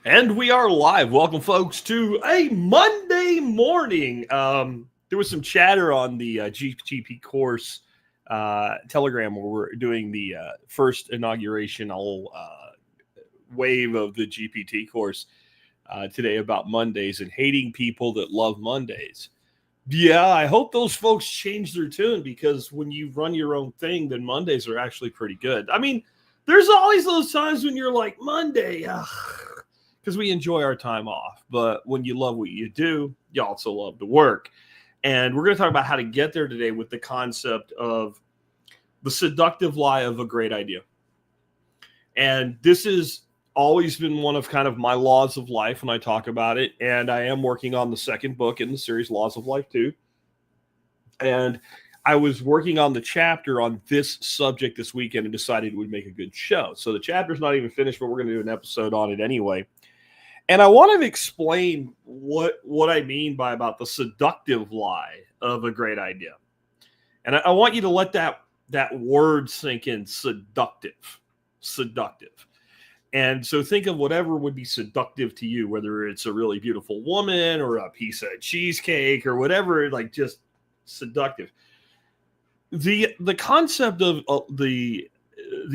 And we are live. Welcome, folks, to a Monday morning. There was some chatter on the GP course Telegram where we're doing the first inaugurational wave of the GPT course today about Mondays and hating people that love Mondays. Yeah, I hope those folks change their tune because when you run your own thing, then Mondays are actually pretty good. I mean, there's always those times when you're like, Monday, because we enjoy our time off. But when you love what you do, you also love to work. And we're going to talk about how to get there today with the concept of the seductive lie of a great idea. And this has always been one of kind of my laws of life when I talk about it. And I am working on the second book in the series, Laws of Life 2. And I was working on the chapter on this subject this weekend and decided it would make a good show. So the chapter's not even finished, but we're going to do an episode on it anyway. And I want to explain what I mean by about the seductive lie of a great idea. And I want you to let that word sink in, seductive. And so think of whatever would be seductive to you, whether it's a really beautiful woman or a piece of cheesecake or whatever, like just seductive. The concept of the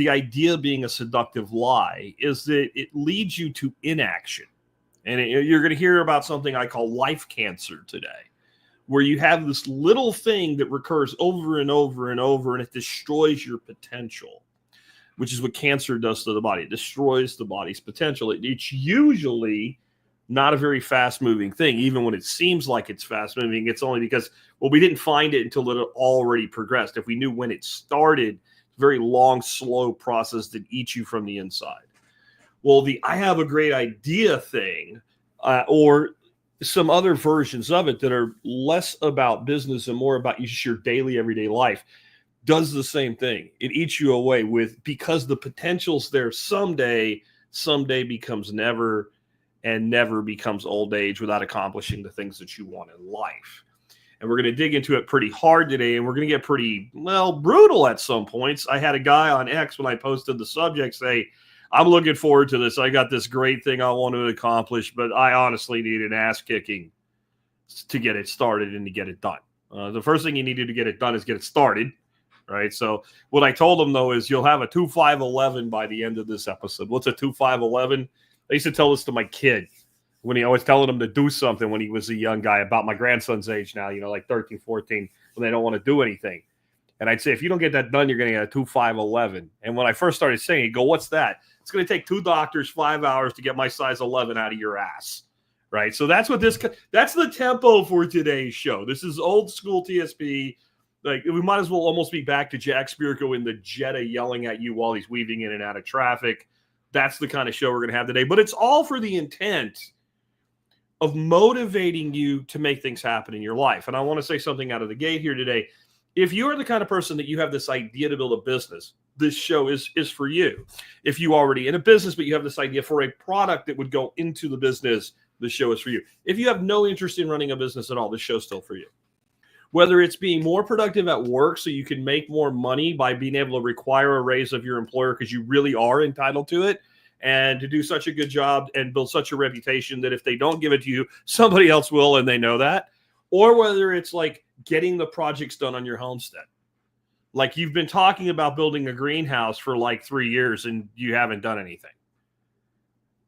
idea being a seductive lie is that it leads you to inaction. And you're going to hear about something I call life cancer today, where you have this little thing that recurs over and over and over, and it destroys your potential, which is what cancer does to the body. It destroys the body's potential. It's usually not a very fast-moving thing. Even when it seems like it's fast-moving, it's only because, well, we didn't find it until it already progressed. If we knew when it started, very long, slow process that eats you from the inside. Well, the I have a great idea thing or some other versions of it that are less about business and more about just your daily, everyday life does the same thing. It eats you away because the potential's there someday becomes never, and never becomes old age without accomplishing the things that you want in life. And we're going to dig into it pretty hard today, and we're going to get pretty, brutal at some points. I had a guy on X when I posted the subject say, I'm looking forward to this. I got this great thing I want to accomplish, but I honestly need an ass kicking to get it started and to get it done. The first thing you needed to get it done is get it started, right? So what I told him, though, is you'll have a 2-5-11 by the end of this episode. What's a 2-5-11? I used to tell this to my kid when I was telling him to do something when he was a young guy, about my grandson's age now, like 13, 14, when they don't want to do anything. And I'd say, if you don't get that done, you're going to get a 2-5-11. And when I first started saying it, he'd go, what's that? It's going to take 2 doctors 5 hours to get my size 11 out of your ass, right? So that's the tempo for today's show. This is old school TSP. Like, we might as well almost be back to Jack Spirko in the Jetta yelling at you while he's weaving in and out of traffic. That's the kind of show we're going to have today. But it's all for the intent of motivating you to make things happen in your life. And I want to say something out of the gate here today. If you're the kind of person that you have this idea to build a business, this show is for you. If you already in a business, but you have this idea for a product that would go into the business, the show is for you. If you have no interest in running a business at all, this show's still for you. Whether it's being more productive at work so you can make more money by being able to require a raise of your employer because you really are entitled to it, and to do such a good job and build such a reputation that if they don't give it to you, somebody else will, and they know that. Or whether it's like getting the projects done on your homestead. Like, you've been talking about building a greenhouse for like 3 years and you haven't done anything.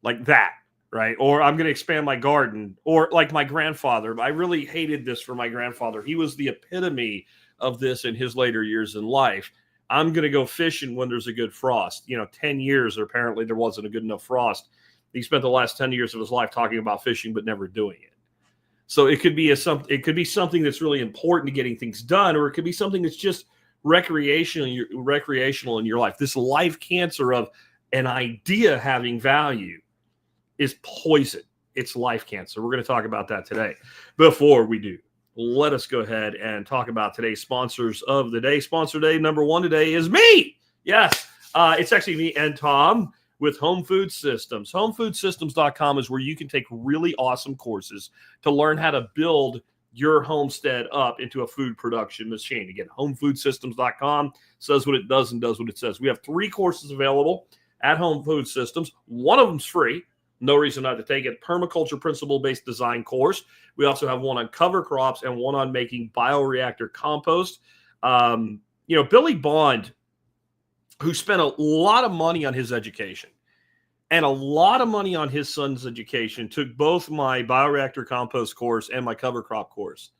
Like that, right? Or I'm going to expand my garden. Or like my grandfather. I really hated this for my grandfather. He was the epitome of this in his later years in life. I'm going to go fishing when there's a good frost. 10 years, apparently there wasn't a good enough frost. He spent the last 10 years of his life talking about fishing but never doing it. So it could be something that's really important to getting things done, or it could be something that's just recreational in your life. This life cancer of an idea having value is poison. It's life cancer. We're going to talk about that today. Before we do, let us go ahead and talk about today's sponsors of the day. Sponsor day number 1 today is me. Yes, it's actually me and Tom with Home Food Systems. HomeFoodSystems.com is where you can take really awesome courses to learn how to build your homestead up into a food production machine. Again, HomeFoodSystems.com says what it does and does what it says. We have 3 courses available at Home Food Systems. One of them's free. No reason not to take it. Permaculture principle-based design course. We also have one on cover crops and one on making bioreactor compost. Billy Bond, who spent a lot of money on his education and a lot of money on his son's education, took both my bioreactor compost course and my cover crop course,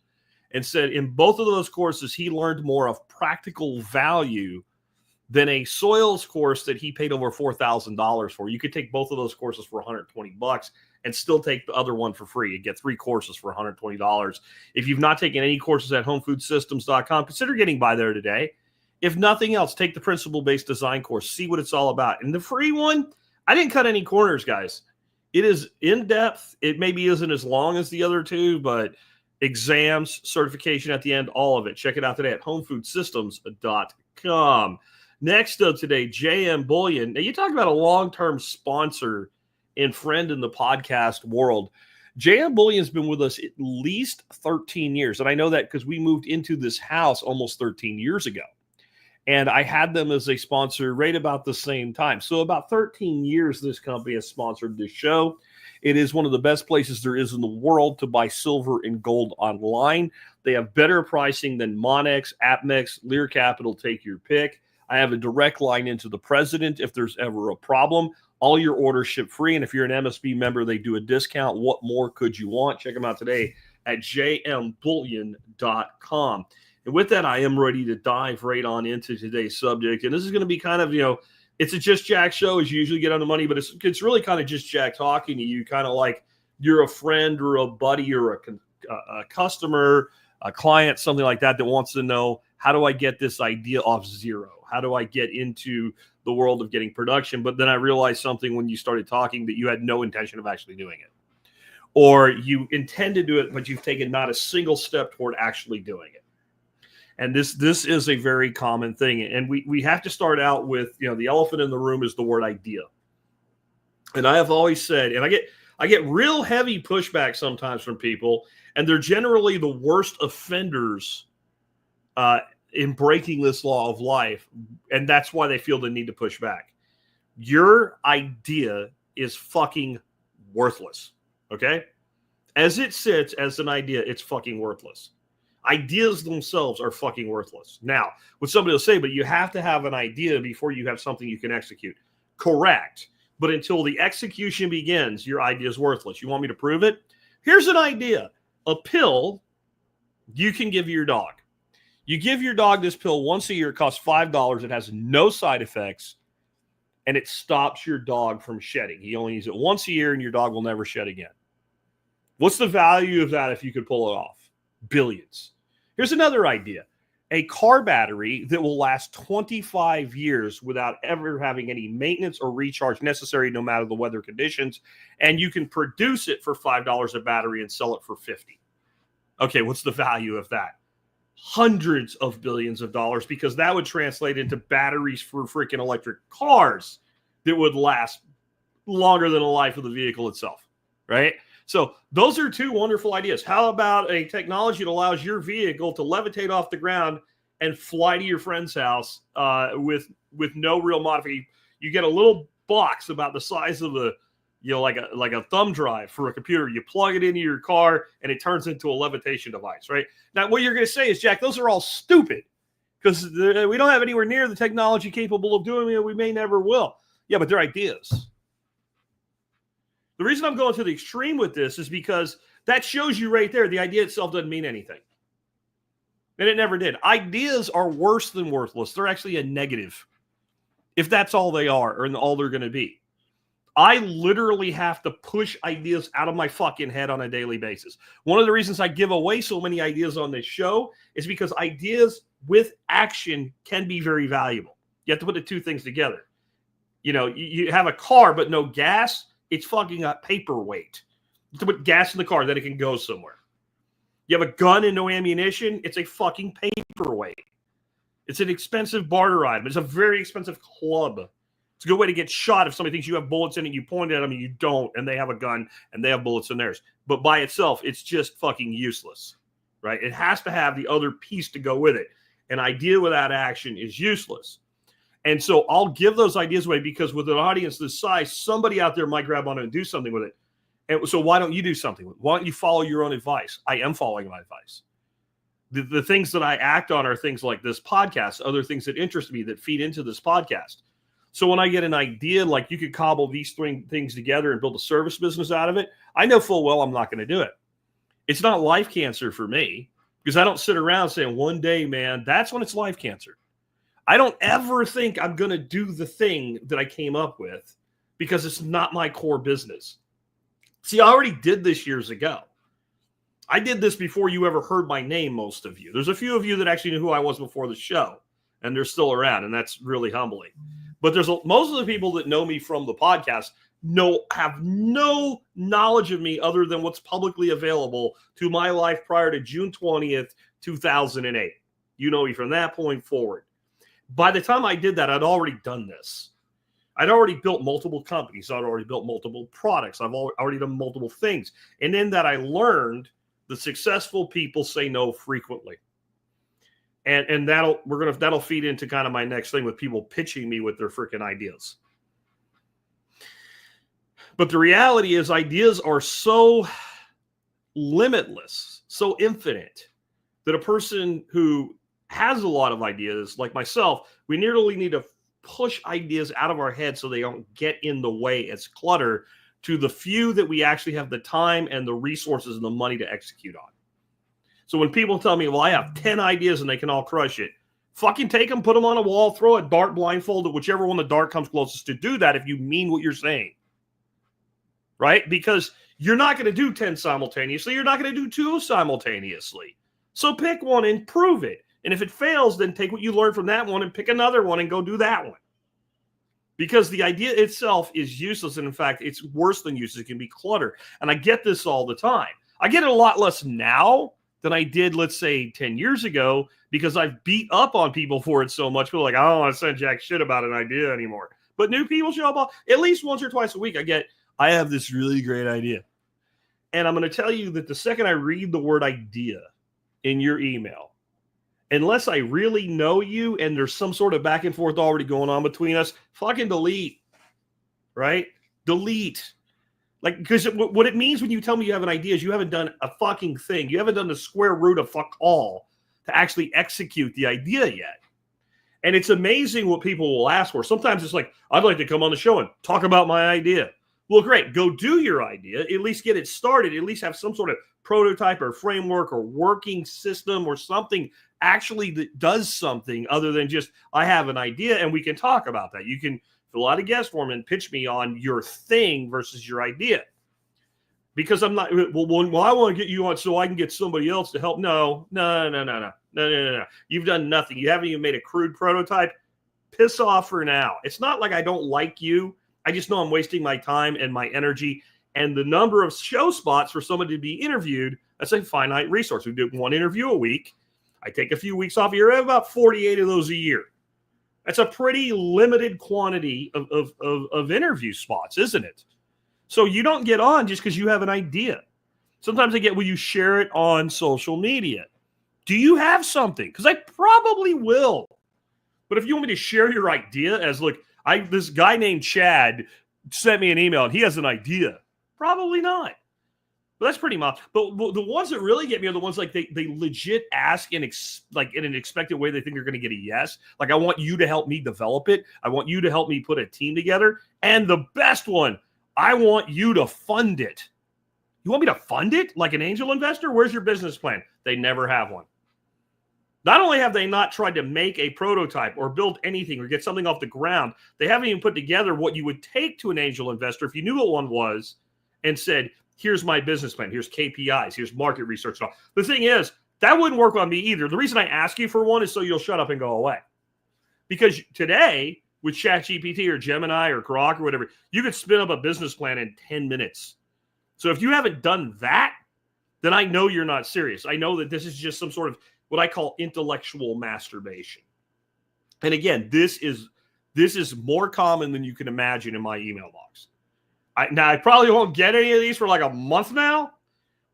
and said in both of those courses, he learned more of practical value than a soils course that he paid over $4,000 for. You could take both of those courses for $120 and still take the other one for free. You get 3 courses for $120. If you've not taken any courses at homefoodsystems.com, consider getting by there today. If nothing else, take the principle-based design course. See what it's all about. And the free one, I didn't cut any corners, guys. It is in-depth. It maybe isn't as long as the other two, but exams, certification at the end, all of it. Check it out today at homefoodsystems.com. Next up today, JM Bullion. Now, you talk about a long-term sponsor and friend in the podcast world. JM Bullion's been with us at least 13 years. And I know that because we moved into this house almost 13 years ago. And I had them as a sponsor right about the same time. So about 13 years, this company has sponsored this show. It is one of the best places there is in the world to buy silver and gold online. They have better pricing than Monex, AppMex, Lear Capital, take your pick. I have a direct line into the president if there's ever a problem. All your orders ship free. And if you're an MSB member, they do a discount. What more could you want? Check them out today at jmbullion.com. And with that, I am ready to dive right on into today's subject. And this is going to be kind of, it's a Just Jack show as you usually get on the money, but it's really kind of just Jack talking to you, kind of like you're a friend or a buddy or a customer, a client, something like that wants to know, how do I get this idea off zero? How do I get into the world of getting production? But then I realized something when you started talking, that you had no intention of actually doing it. Or you intend to do it, but you've taken not a single step toward actually doing it. And this is a very common thing. And we have to start out with, the elephant in the room is the word idea. And I have always said, and I get real heavy pushback sometimes from people, and they're generally the worst offenders in breaking this law of life, and that's why they feel the need to push back. Your idea is fucking worthless, okay? As it sits as an idea, it's fucking worthless. Ideas themselves are fucking worthless. Now, what somebody will say, but you have to have an idea before you have something you can execute. Correct. But until the execution begins, your idea is worthless. You want me to prove it? Here's an idea. A pill you can give your dog. You give your dog this pill once a year. It costs $5. It has no side effects, and it stops your dog from shedding. He only uses it once a year, and your dog will never shed again. What's the value of that if you could pull it off? Billions. Here's another idea. A car battery that will last 25 years without ever having any maintenance or recharge necessary, no matter the weather conditions, and you can produce it for $5 a battery and sell it for $50. Okay, what's the value of that? Hundreds of billions of dollars, because that would translate into batteries for freaking electric cars that would last longer than the life of the vehicle itself, right? So those are two wonderful ideas. How about a technology that allows your vehicle to levitate off the ground and fly to your friend's house with no real modification? You get a little box about the size of a, like a thumb drive for a computer. You plug it into your car and it turns into a levitation device, right? Now, what you're going to say is, Jack, those are all stupid because we don't have anywhere near the technology capable of doing it. We may never will. Yeah, but they're ideas. The reason I'm going to the extreme with this is because that shows you right there the idea itself doesn't mean anything. And it never did. Ideas are worse than worthless. They're actually a negative, if that's all they are and all they're going to be. I literally have to push ideas out of my fucking head on a daily basis. One of the reasons I give away so many ideas on this show is because ideas with action can be very valuable. You have to put the two things together. You have a car but no gas. It's fucking a paperweight. To put gas in the car, then it can go somewhere. You have a gun and no ammunition, it's a fucking paperweight. It's an expensive barter item. It's a very expensive club. It's a good way to get shot if somebody thinks you have bullets in it, you point at them and you don't, and they have a gun and they have bullets in theirs. But by itself, it's just fucking useless, right? It has to have the other piece to go with it. An idea without action is useless. And so I'll give those ideas away because with an audience this size, somebody out there might grab on and do something with it. And so why don't you do something with it? Why don't you follow your own advice? I am following my advice. The things that I act on are things like this podcast, other things that interest me that feed into this podcast. So when I get an idea, like you could cobble these three things together and build a service business out of it, I know full well I'm not going to do it. It's not life cancer for me because I don't sit around saying one day, man, that's when it's life cancer. I don't ever think I'm going to do the thing that I came up with because it's not my core business. See, I already did this years ago. I did this before you ever heard my name, most of you. There's a few of you that actually knew who I was before the show, and they're still around, and that's really humbling. But most of the people that know me from the podcast have no knowledge of me other than what's publicly available to my life prior to June 20th, 2008. You know me from that point forward. By the time I did that, I'd already done this. I'd already built multiple companies. I'd already built multiple products. I've already done multiple things. And in that, I learned the successful people say no frequently. And that'll feed into kind of my next thing with people pitching me with their freaking ideas. But the reality is ideas are so limitless, so infinite, that a person who has a lot of ideas, like myself, we nearly need to push ideas out of our head so they don't get in the way as clutter to the few that we actually have the time and the resources and the money to execute on. So when people tell me, well, I have 10 ideas and they can all crush it, fucking take them, put them on a wall, throw a dart blindfolded, whichever one the dart comes closest to do that if you mean what you're saying. Right? Because you're not going to do 10 simultaneously. You're not going to do 2 simultaneously. So pick one and prove it. And if it fails, then take what you learned from that one and pick another one and go do that one. Because the idea itself is useless. And in fact, it's worse than useless. It can be clutter. And I get this all the time. I get it a lot less now than I did, let's say, 10 years ago, because I've beat up on people for it so much. People are like, I don't want to send jack shit about an idea anymore. But new people show up at least once or twice a week. I have this really great idea. And I'm going to tell you that the second I read the word idea in your email, unless I really know you and there's some sort of back and forth already going on between us, fucking delete, right? Delete. Like, because what it means when you tell me you have an idea is you haven't done a fucking thing. You haven't done the square root of fuck all to actually execute the idea yet. And it's amazing what people will ask for. Sometimes it's like, I'd like to come on the show and talk about my idea. Well, great. Go do your idea. At least get it started. At least have some sort of prototype or framework or working system or something actually that does something other than just, I have an idea and we can talk about that. You can fill out a guest form and pitch me on your thing versus your idea. Because I'm not, well, I want to get you on so I can get somebody else to help. No. You've done nothing. You haven't even made a crude prototype. Piss off for now. It's not like I don't like you. I just know I'm wasting my time and my energy and the number of show spots for somebody to be interviewed. That's a finite resource. We do 1 interview a week. I take a few weeks off a year. I have about 48 of those a year. That's a pretty limited quantity of interview spots, isn't it? So you don't get on just because you have an idea. Sometimes I get, will you share it on social media? Do you have something? Because I probably will. But if you want me to share your idea as, look, this guy named Chad sent me an email and he has an idea. Probably not. But that's pretty much. But the ones that really get me are the ones like they legit ask in an expected way. They think you're going to get a yes. Like, I want you to help me develop it. I want you to help me put a team together. And the best one, I want you to fund it. You want me to fund it like an angel investor? Where's your business plan? They never have one. Not only have they not tried to make a prototype or build anything or get something off the ground, they haven't even put together what you would take to an angel investor if you knew what one was and said, here's my business plan, here's KPIs, here's market research. The thing is, that wouldn't work on me either. The reason I ask you for one is so you'll shut up and go away. Because today, with ChatGPT or Gemini or Grok or whatever, you could spin up a business plan in 10 minutes. So if you haven't done that, then I know you're not serious. I know that this is just some sort of what I call intellectual masturbation. And again, this is more common than you can imagine in my email box. I probably won't get any of these for like a month now,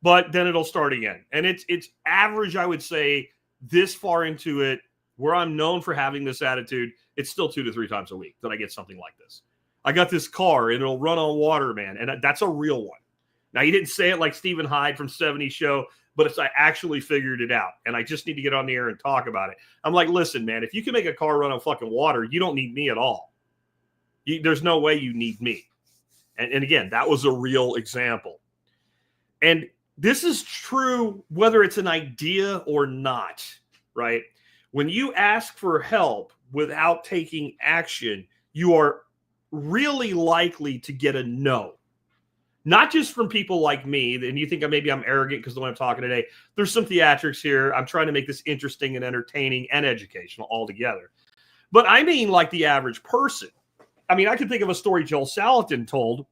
but then it'll start again. And it's average, I would say, this far into it, where I'm known for having this attitude, it's still 2 to 3 times a week that I get something like this. I got this car and it'll run on water, man. And that's a real one. Now, he didn't say it like Stephen Hyde from 70 Show, but I actually figured it out. And I just need to get on the air and talk about it. I'm like, listen, man, if you can make a car run on fucking water, you don't need me at all. There's no way you need me. And again, that was a real example. And this is true whether it's an idea or not, right? When you ask for help without taking action, you are really likely to get a no. Not just from people like me, and you think maybe I'm arrogant because the way I'm talking today. There's some theatrics here. I'm trying to make this interesting and entertaining and educational all together. But I mean like the average person. I mean, I can think of a story Joel Salatin told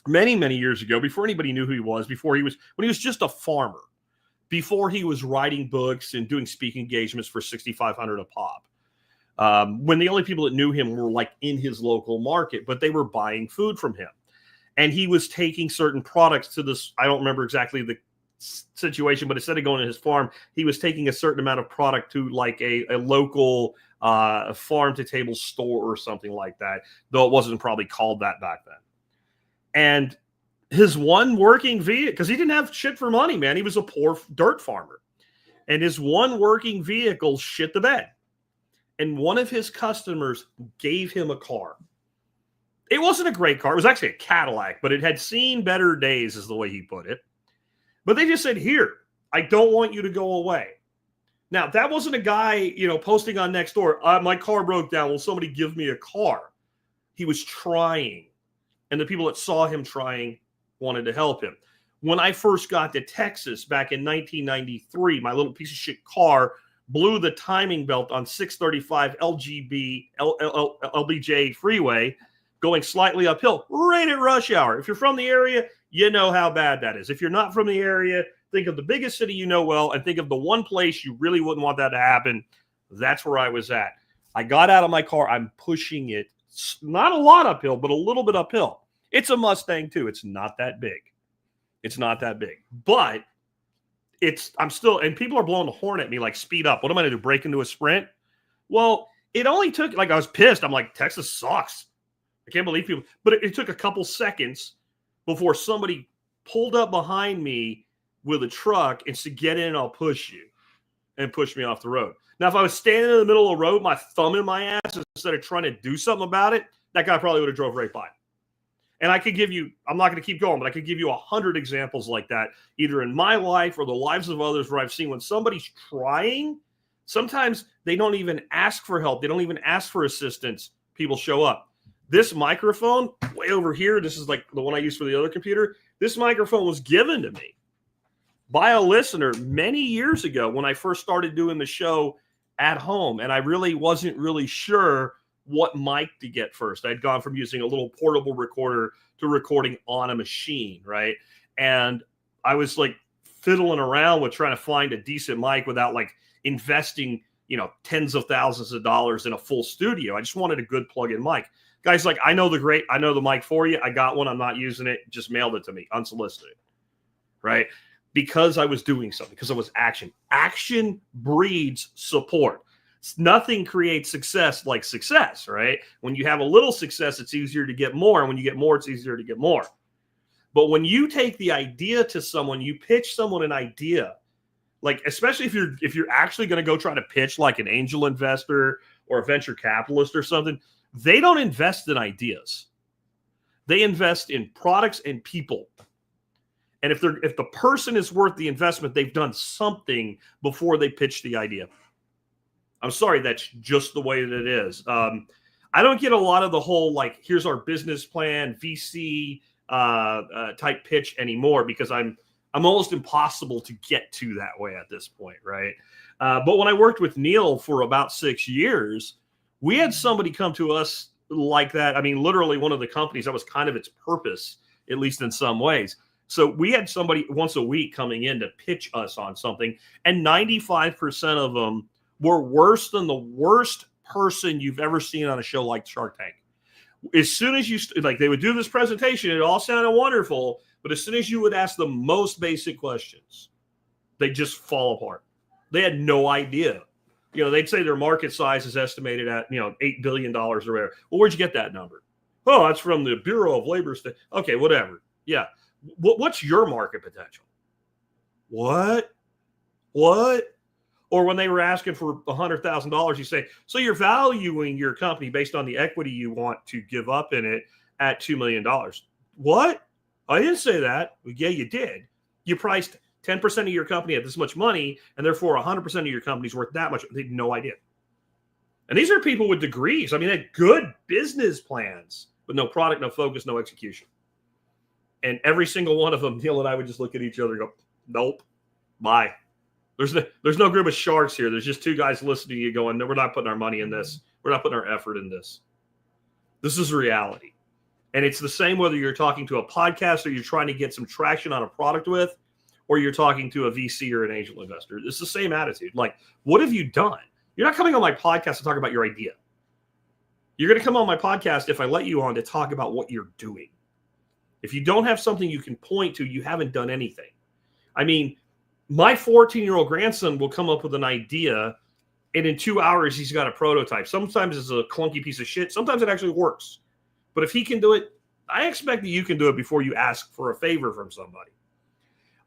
many, many years ago, before anybody knew who he was, when he was just a farmer, before he was writing books and doing speaking engagements for $6,500 a pop. When the only people that knew him were like in his local market, but they were buying food from him. And he was taking certain products to this, I don't remember exactly the situation, but instead of going to his farm, he was taking a certain amount of product to like a local farm to table store or something like that, though it wasn't probably called that back then. And his one working vehicle, because he didn't have shit for money, man. He was a poor dirt farmer. And his one working vehicle shit the bed. And one of his customers gave him a car. It wasn't a great car. It was actually a Cadillac, but it had seen better days, is the way he put it. But they just said, here, I don't want you to go away. Now, that wasn't a guy, posting on Nextdoor, my car broke down. Will somebody give me a car? He was trying. And the people that saw him trying wanted to help him. When I first got to Texas back in 1993, my little piece of shit car blew the timing belt on 635 LBJ freeway, going slightly uphill right at rush hour. If you're from the area, you know how bad that is. If you're not from the area, think of the biggest city you know well and think of the one place you really wouldn't want that to happen. That's where I was at. I got out of my car. I'm pushing it. Not a lot uphill, but a little bit uphill. It's a Mustang too. It's not that big. But I'm still, and people are blowing the horn at me like, speed up. What am I going to do? Break into a sprint? Well, it only took, like, I was pissed. I'm like, Texas sucks. I can't believe people, but it took a couple seconds before somebody pulled up behind me with a truck and said, get in, I'll push you, and push me off the road. Now, if I was standing in the middle of the road, my thumb in my ass, instead of trying to do something about it, that guy probably would have drove right by. And I could give you, I'm not going to keep going, but I could give you 100 examples like that, either in my life or the lives of others, where I've seen when somebody's trying, sometimes they don't even ask for help. They don't even ask for assistance. People show up. This microphone way over here, this is like the one I use for the other computer. This microphone was given to me by a listener many years ago when I first started doing the show at home. And I really wasn't really sure what mic to get first. I'd gone from using a little portable recorder to recording on a machine, right? And I was like fiddling around with trying to find a decent mic without like investing, tens of thousands of dollars in a full studio. I just wanted a good plug-in mic. Guys, like, I know the mic for you. I got one. I'm not using it. Just mailed it to me, unsolicited, right? Because I was doing something, because it was action. Action breeds support. Nothing creates success like success, right? When you have a little success, it's easier to get more. And when you get more, it's easier to get more. But when you take the idea to someone, you pitch someone an idea, like, especially if you're actually going to go try to pitch like an angel investor or a venture capitalist or something, they don't invest in ideas. They invest in products and people. And if the person is worth the investment, they've done something before they pitch the idea. I'm sorry, that's just the way that it is. I don't get a lot of the whole, like, here's our business plan, VC type pitch anymore, because I'm almost impossible to get to that way at this point, right? But when I worked with Neil for about 6 years, we had somebody come to us like that. I mean, literally one of the companies, that was kind of its purpose, at least in some ways. So we had somebody once a week coming in to pitch us on something, and 95% of them were worse than the worst person you've ever seen on a show like Shark Tank. As soon as they would do this presentation, it all sounded wonderful, but as soon as you would ask the most basic questions, they just fall apart. They had no idea. they'd say their market size is estimated at, $8 billion or whatever. Well, where'd you get that number? Oh, that's from the Bureau of Labor. Okay, whatever. Yeah. What's your market potential? What? Or when they were asking for $100,000, you say, so you're valuing your company based on the equity you want to give up in it at $2 million. What? I didn't say that. Well, yeah, you did. You priced 10% of your company at this much money, and therefore 100% of your company's worth that much. They had no idea. And these are people with degrees. I mean, they had good business plans, but no product, no focus, no execution. And every single one of them, Neil and I would just look at each other and go, nope, bye. There's no group of sharks here. There's just two guys listening to you going, no, we're not putting our money in this. We're not putting our effort in this. This is reality. And it's the same whether you're talking to a podcast or you're trying to get some traction on a product with, or you're talking to a VC or an angel investor. It's the same attitude. Like, what have you done? You're not coming on my podcast to talk about your idea. You're going to come on my podcast if I let you on to talk about what you're doing. If you don't have something you can point to, you haven't done anything. I mean, my 14-year-old grandson will come up with an idea, and in 2 hours, he's got a prototype. Sometimes it's a clunky piece of shit. Sometimes it actually works. But if he can do it, I expect that you can do it before you ask for a favor from somebody.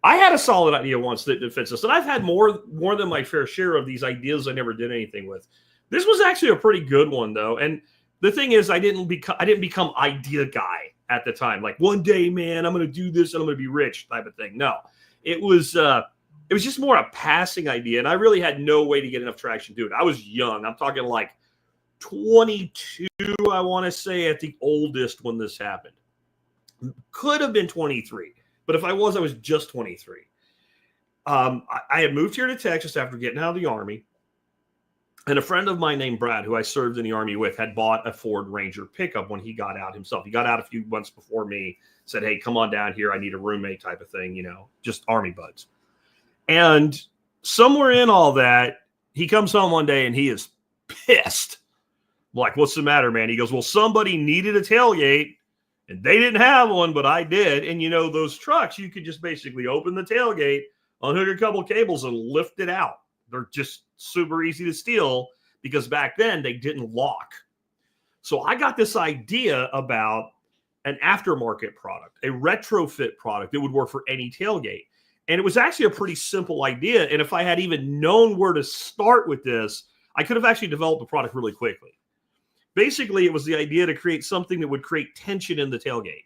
I had a solid idea once that fits us, and I've had more than my fair share of these ideas I never did anything with. This was actually a pretty good one, though. And the thing is, I didn't become idea guy at the time. Like, one day, man, I'm going to do this and I'm going to be rich type of thing. No, it was just more a passing idea, and I really had no way to get enough traction to it. I was young. I'm talking like 22, I want to say, at the oldest when this happened. Could have been 23. But if I was just 23. I had moved here to Texas after getting out of the Army. And a friend of mine named Brad, who I served in the Army with, had bought a Ford Ranger pickup when he got out himself. He got out a few months before me, said, hey, come on down here. I need a roommate type of thing, just Army buds. And somewhere in all that, he comes home one day and he is pissed. I'm like, what's the matter, man? He goes, well, somebody needed a tailgate. And they didn't have one, but I did. And, those trucks, you could just basically open the tailgate, unhook a couple cables, and lift it out. They're just super easy to steal because back then they didn't lock. So I got this idea about an aftermarket product, a retrofit product that would work for any tailgate. And it was actually a pretty simple idea. And if I had even known where to start with this, I could have actually developed the product really quickly. Basically, it was the idea to create something that would create tension in the tailgate.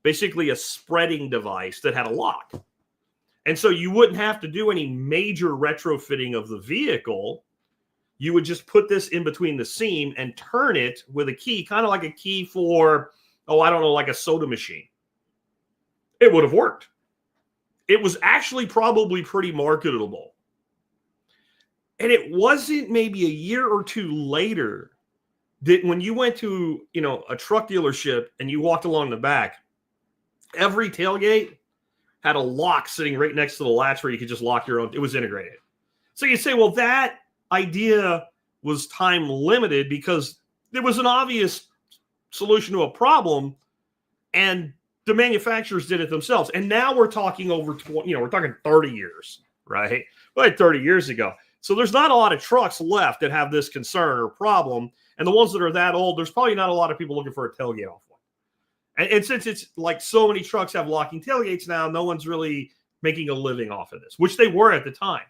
Basically, a spreading device that had a lock. And so you wouldn't have to do any major retrofitting of the vehicle. You would just put this in between the seam and turn it with a key, kind of like a key for, like a soda machine. It would have worked. It was actually probably pretty marketable. And it wasn't maybe a year or two later that when you went to, a truck dealership and you walked along the back, every tailgate had a lock sitting right next to the latch where you could just lock your own. It was integrated. So you say, well, that idea was time limited because there was an obvious solution to a problem and the manufacturers did it themselves. And now we're talking over 20, we're talking 30 years, right? Well, 30 years ago. So there's not a lot of trucks left that have this concern or problem. And the ones that are that old, there's probably not a lot of people looking for a tailgate off one. And since it's like so many trucks have locking tailgates now, no one's really making a living off of this, which they were at the time.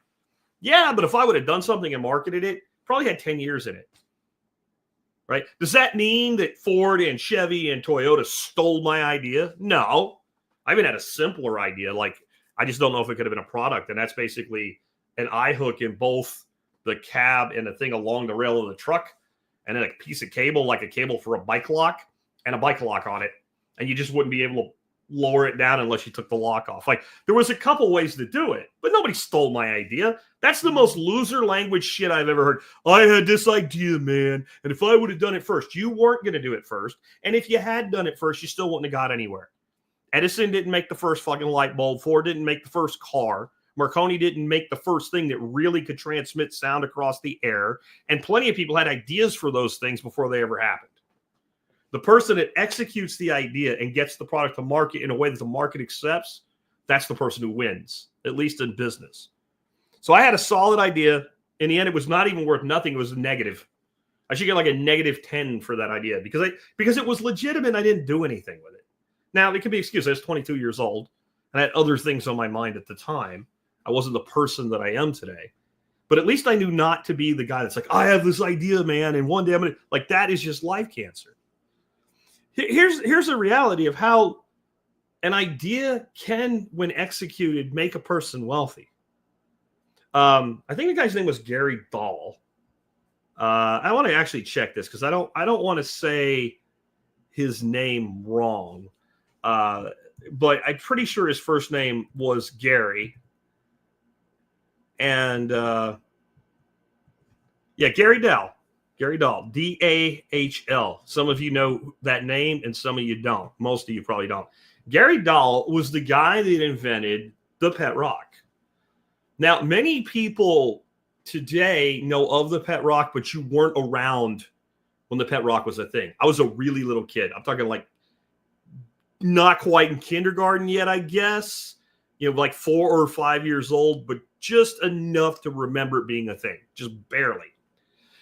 Yeah, but if I would have done something and marketed it, probably had 10 years in it. Right? Does that mean that Ford and Chevy and Toyota stole my idea? No. I even had a simpler idea. Like, I just don't know if it could have been a product. And that's basically an eye hook in both the cab and the thing along the rail of the truck. And then a piece of cable, like a cable for a bike lock, and a bike lock on it. And you just wouldn't be able to lower it down unless you took the lock off. Like, there was a couple ways to do it, but nobody stole my idea. That's the most loser language shit I've ever heard. I had this idea, man, and if I would have done it first, you weren't going to do it first. And if you had done it first, you still wouldn't have got anywhere. Edison didn't make the first fucking light bulb. Ford didn't make the first car. Marconi didn't make the first thing that really could transmit sound across the air. And plenty of people had ideas for those things before they ever happened. The person that executes the idea and gets the product to market in a way that the market accepts, that's the person who wins, at least in business. So I had a solid idea. In the end, it was not even worth nothing. It was a negative. I should get like a -10 for that idea because it was legitimate. I didn't do anything with it. Now, it could be excused. I was 22 years old and I had other things on my mind at the time. I wasn't the person that I am today. But at least I knew not to be the guy that's like, I have this idea, man, and one day I'm going to, like, that is just life cancer. Here's a reality of how an idea can, when executed, make a person wealthy. I think the guy's name was Gary Dahl. I want to actually check this because I don't want to say his name wrong. But I'm pretty sure his first name was Gary. And Gary Dahl. Gary Dahl, D-A-H-L. Some of you know that name and some of you don't. Most of you probably don't. Gary Dahl was the guy that invented the pet rock. Now, many people today know of the pet rock, but you weren't around when the pet rock was a thing. I was a really little kid. I'm talking like not quite in kindergarten yet, I guess. Like 4 or 5 years old, but just enough to remember it being a thing, just barely.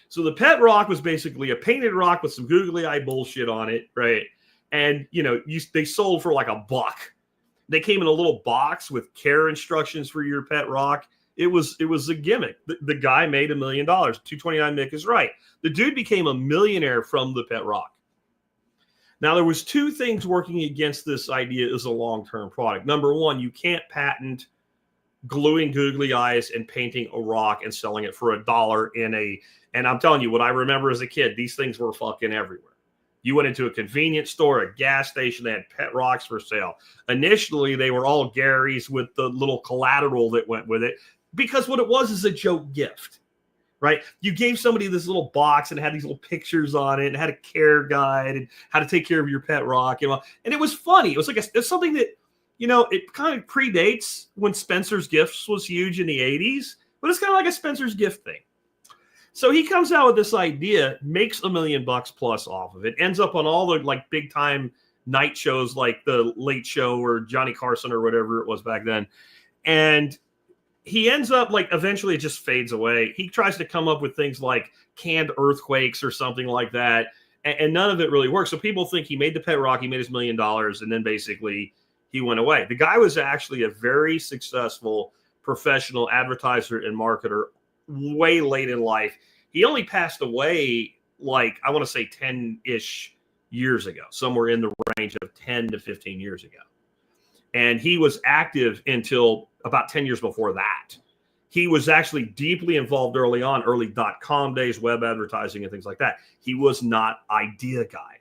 So the pet rock was basically a painted rock with some googly eye bullshit on it, right? And, they sold for like $1. They came in a little box with care instructions for your pet rock. It was a gimmick. The guy made $1 million. 229 Mick is right. The dude became a millionaire from the pet rock. Now, there was 2 things working against this idea as a long-term product. Number one, you can't patent gluing googly eyes and painting a rock and selling it for $1 and I'm telling you, what I remember as a kid, these things were fucking everywhere. You went into a convenience store, a gas station, they had pet rocks for sale. Initially, they were all Gary's with the little collateral that went with it, because what it was is a joke gift, right? You gave somebody this little box and it had these little pictures on it and had a care guide and how to take care of your pet rock, and it was funny. It was like it's something that, it kind of predates when Spencer's Gifts was huge in the 80s, but it's kind of like a Spencer's Gift thing. So he comes out with this idea, makes $1 million plus off of it, ends up on all the like big time night shows like the Late Show or Johnny Carson or whatever it was back then. And he ends up like eventually it just fades away. He tries to come up with things like canned earthquakes or something like that. And none of it really works. So people think he made the pet rock, he made his $1 million, and then basically he went away. The guy was actually a very successful professional advertiser and marketer way late in life. He only passed away like, I want to say 10-ish years ago, somewhere in the range of 10 to 15 years ago. And he was active until about 10 years before that. He was actually deeply involved early on, early .com days, web advertising and things like that. He was not idea guy.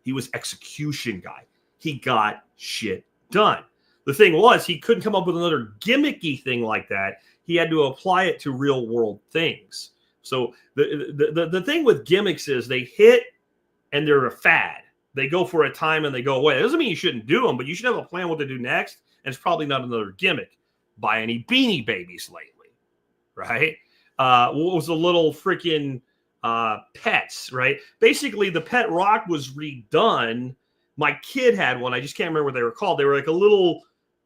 He was execution guy. He got shit done. The thing was, he couldn't come up with another gimmicky thing like that. He had to apply it to real world things. So the thing with gimmicks is they hit and they're a fad. They go for a time and they go away. It doesn't mean you shouldn't do them, but you should have a plan what to do next. And it's probably not another gimmick. Buy any Beanie Babies lately, right? What was the little freaking pets, right? Basically, the pet rock was redone. My kid had one. I just can't remember what they were called. They were like a little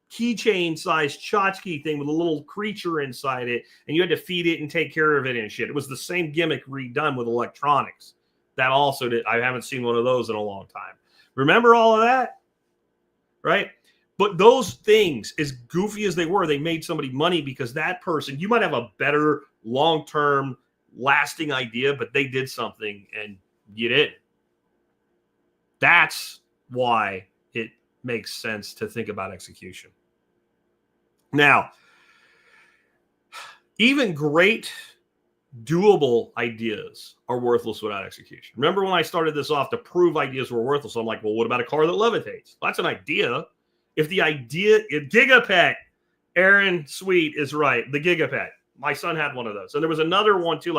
keychain sized tchotchke thing with a little creature inside it, and you had to feed it and take care of it and shit. It was the same gimmick redone with electronics. That also did. I haven't seen one of those in a long time. Remember all of that? Right? But those things, as goofy as they were, they made somebody money because that person, you might have a better long-term lasting idea, but they did something and you didn't. That's why it makes sense to think about execution. Now, even great doable ideas are worthless without execution. Remember when I started this off to prove ideas were worthless? I'm like, well, what about a car that levitates? Well, that's an idea. If the idea, Gigapet, Aaron Sweet is right. The Gigapet. My son had one of those. And there was another one too,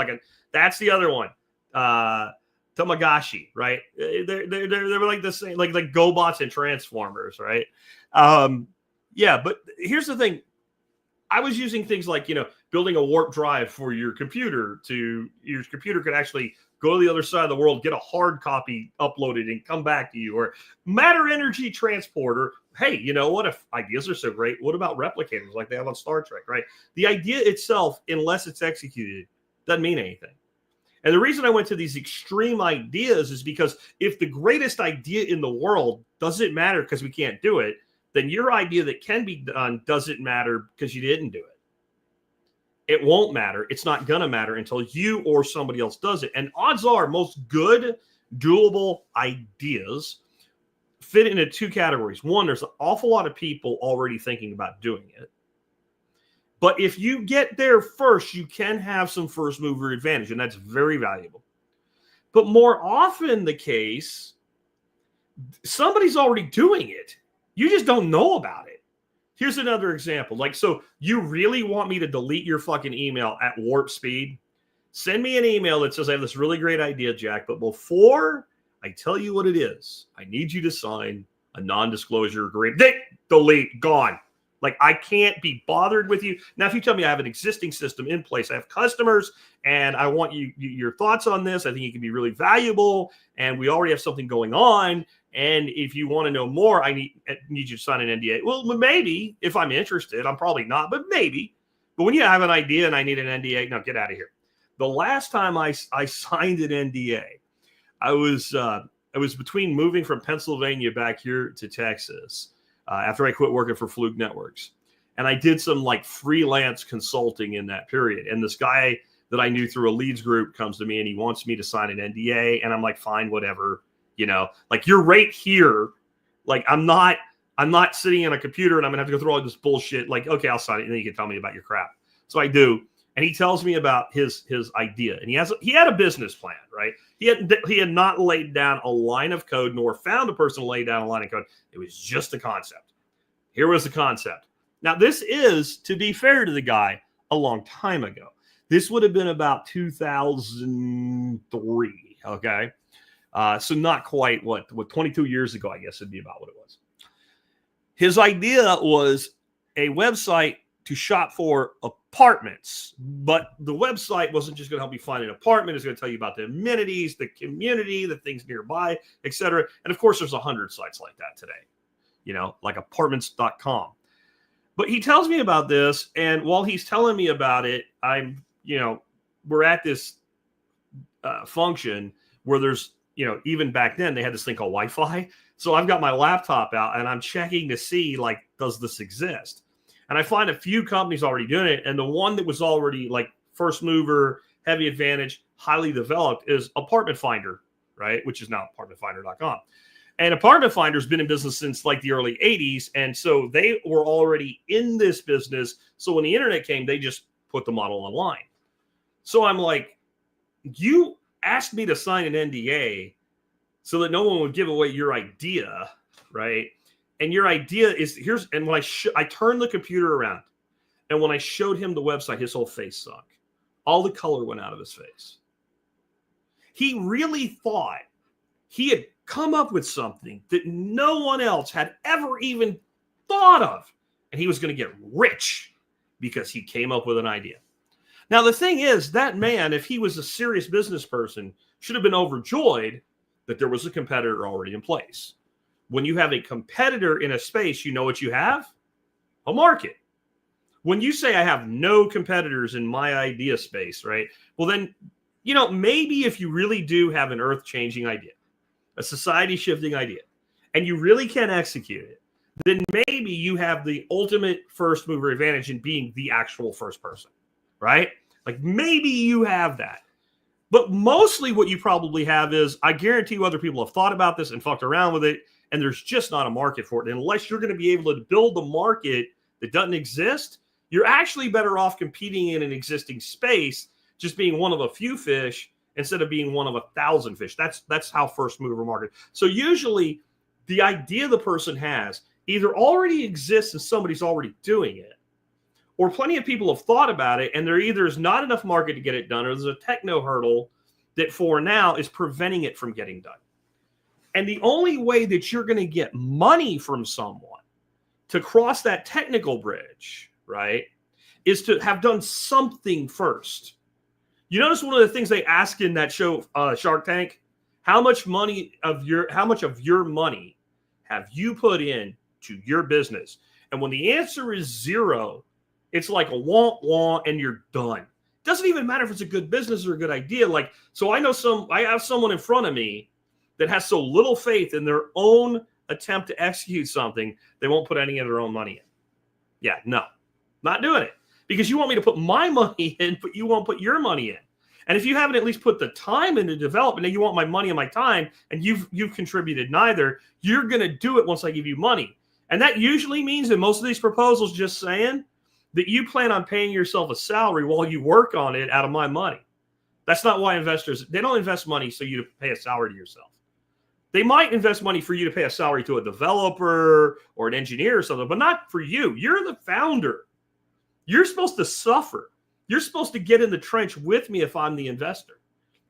that's the other one. Tamagotchi, right? They were like the same, like GoBots and Transformers, right? Yeah, but here's the thing. I was using things like, building a warp drive for your computer your computer could actually go to the other side of the world, get a hard copy uploaded and come back to you, or matter energy transporter. Hey, you know what? If ideas are so great, what about replicators like they have on Star Trek, right? The idea itself, unless it's executed, Doesn't mean anything. And the reason I went to these extreme ideas is because if the greatest idea in the world doesn't matter because we can't do it, then your idea that can be done doesn't matter because you didn't do it. It won't matter. It's not going to matter until you or somebody else does it. And odds are most good, doable ideas fit into two categories. One, there's an awful lot of people already thinking about doing it. But if you get there first, you can have some first mover advantage, and that's very valuable. But more often the case, somebody's already doing it. You just don't know about it. Here's another example. Like, so you really want me to delete your fucking email at warp speed? Send me an email that says, I have this really great idea, Jack, but before I tell you what it is, I need you to sign a non-disclosure agreement. Delete, gone. Like, I can't be bothered with you. Now, if you tell me I have an existing system in place, I have customers, and I want your thoughts on this. I think it can be really valuable, and we already have something going on. And if you want to know more, I need you to sign an NDA. Well, maybe if I'm interested. I'm probably not, but maybe. But when you have an idea and I need an NDA, no, get out of here. The last time I signed an NDA, I was between moving from Pennsylvania back here to Texas. After I quit working for Fluke Networks. And I did some like freelance consulting in that period. And this guy that I knew through a leads group comes to me and he wants me to sign an NDA. And I'm like, fine, whatever, like you're right here. Like I'm not sitting in a computer and I'm gonna have to go through all this bullshit. Like, okay, I'll sign it. And then you can tell me about your crap. So I do. And he tells me about his idea. And he had a business plan, right? He had not laid down a line of code nor found a person to lay down a line of code. It was just a concept. Here was the concept. Now, this is, to be fair to the guy, a long time ago. This would have been about 2003, okay? So not quite, what 22 years ago, I guess it'd be about what it was. His idea was a website to shop for apartments, but the website wasn't just going to help you find an apartment. It's going to tell you about the amenities, the community, the things nearby, etc. And of course, there's 100 sites like that today, like apartments.com. But he tells me about this, and while he's telling me about it, we're at this function where there's, even back then they had this thing called Wi-Fi. So I've got my laptop out and I'm checking to see, like, does this exist? And I find a few companies already doing it. And the one that was already like first mover, heavy advantage, highly developed is Apartment Finder, right? Which is now apartmentfinder.com. And Apartment Finder's been in business since like the early 80s. And so they were already in this business. So when the internet came, they just put the model online. So I'm like, you asked me to sign an NDA so that no one would give away your idea, right? And your idea is here's, and when I turned the computer around and when I showed him the website, his whole face sunk. All the color went out of his face. He really thought he had come up with something that no one else had ever even thought of. And he was going to get rich because he came up with an idea. Now, the thing is, that man, if he was a serious business person, should have been overjoyed that there was a competitor already in place. When you have a competitor in a space, you know what you have? A market. When you say I have no competitors in my idea space, right? Well, then, maybe if you really do have an earth-changing idea, a society-shifting idea, and you really can execute it, then maybe you have the ultimate first mover advantage in being the actual first person, right? Like maybe you have that. But mostly what you probably have is, I guarantee you other people have thought about this and fucked around with it, and there's just not a market for it. And unless you're going to be able to build a market that doesn't exist, you're actually better off competing in an existing space, just being one of a few fish instead of being one of 1,000 fish. That's how first mover market. So usually the idea the person has either already exists and somebody's already doing it, or plenty of people have thought about it and there either is not enough market to get it done or there's a techno hurdle that for now is preventing it from getting done. And the only way that you're going to get money from someone to cross that technical bridge, right, is to have done something first. You notice one of the things they ask in that show, Shark Tank, how much of your money have you put in to your business? And when the answer is 0, it's like a wah-wah and you're done. Doesn't even matter if it's a good business or a good idea. Like, so I have someone in front of me that has so little faith in their own attempt to execute something, they won't put any of their own money in. Yeah, no, not doing it. Because you want me to put my money in, but you won't put your money in. And if you haven't at least put the time into development, and you want my money and my time, and you've contributed neither, you're going to do it once I give you money. And that usually means in most of these proposals just saying that you plan on paying yourself a salary while you work on it out of my money. That's not why investors, they don't invest money so you to pay a salary to yourself. They might invest money for you to pay a salary to a developer or an engineer or something, but not for you. You're the founder. You're supposed to suffer. You're supposed to get in the trench with me if I'm the investor.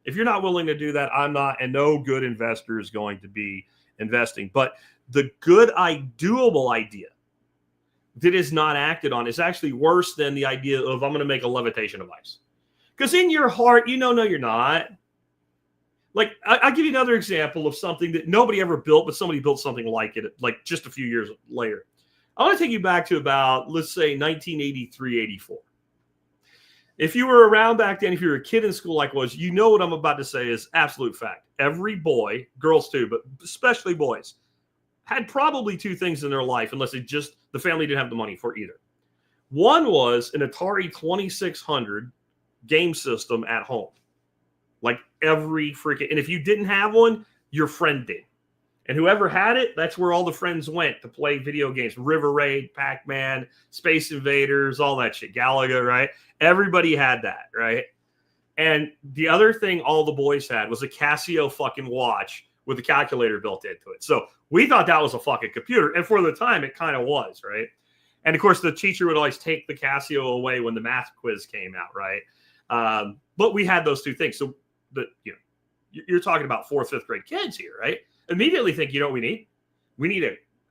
If you're not willing to do that, I'm not, and no good investor is going to be investing. But the good, doable idea that is not acted on is actually worse than the idea of I'm going to make a levitation device. Because in your heart, no, you're not. Like, I'll give you another example of something that nobody ever built, but somebody built something like it, like just a few years later. I want to take you back to about, let's say, 1983, 84. If you were around back then, if you were a kid in school like I was, you know what I'm about to say is absolute fact. Every boy, girls too, but especially boys, had probably two things in their life, unless the family didn't have the money for either. One was an Atari 2600 game system at home. Like every freaking, and if you didn't have one, your friend did. And whoever had it, that's where all the friends went to play video games. River Raid, Pac-Man, Space Invaders, all that shit. Galaga, right? Everybody had that, right? And the other thing all the boys had was a Casio fucking watch with a calculator built into it. So we thought that was a fucking computer. And for the time, it kind of was, right? And of course, the teacher would always take the Casio away when the math quiz came out, right? But we had those two things. So you're talking about 4th, 5th grade kids here, right? Immediately think, you know what we need? We need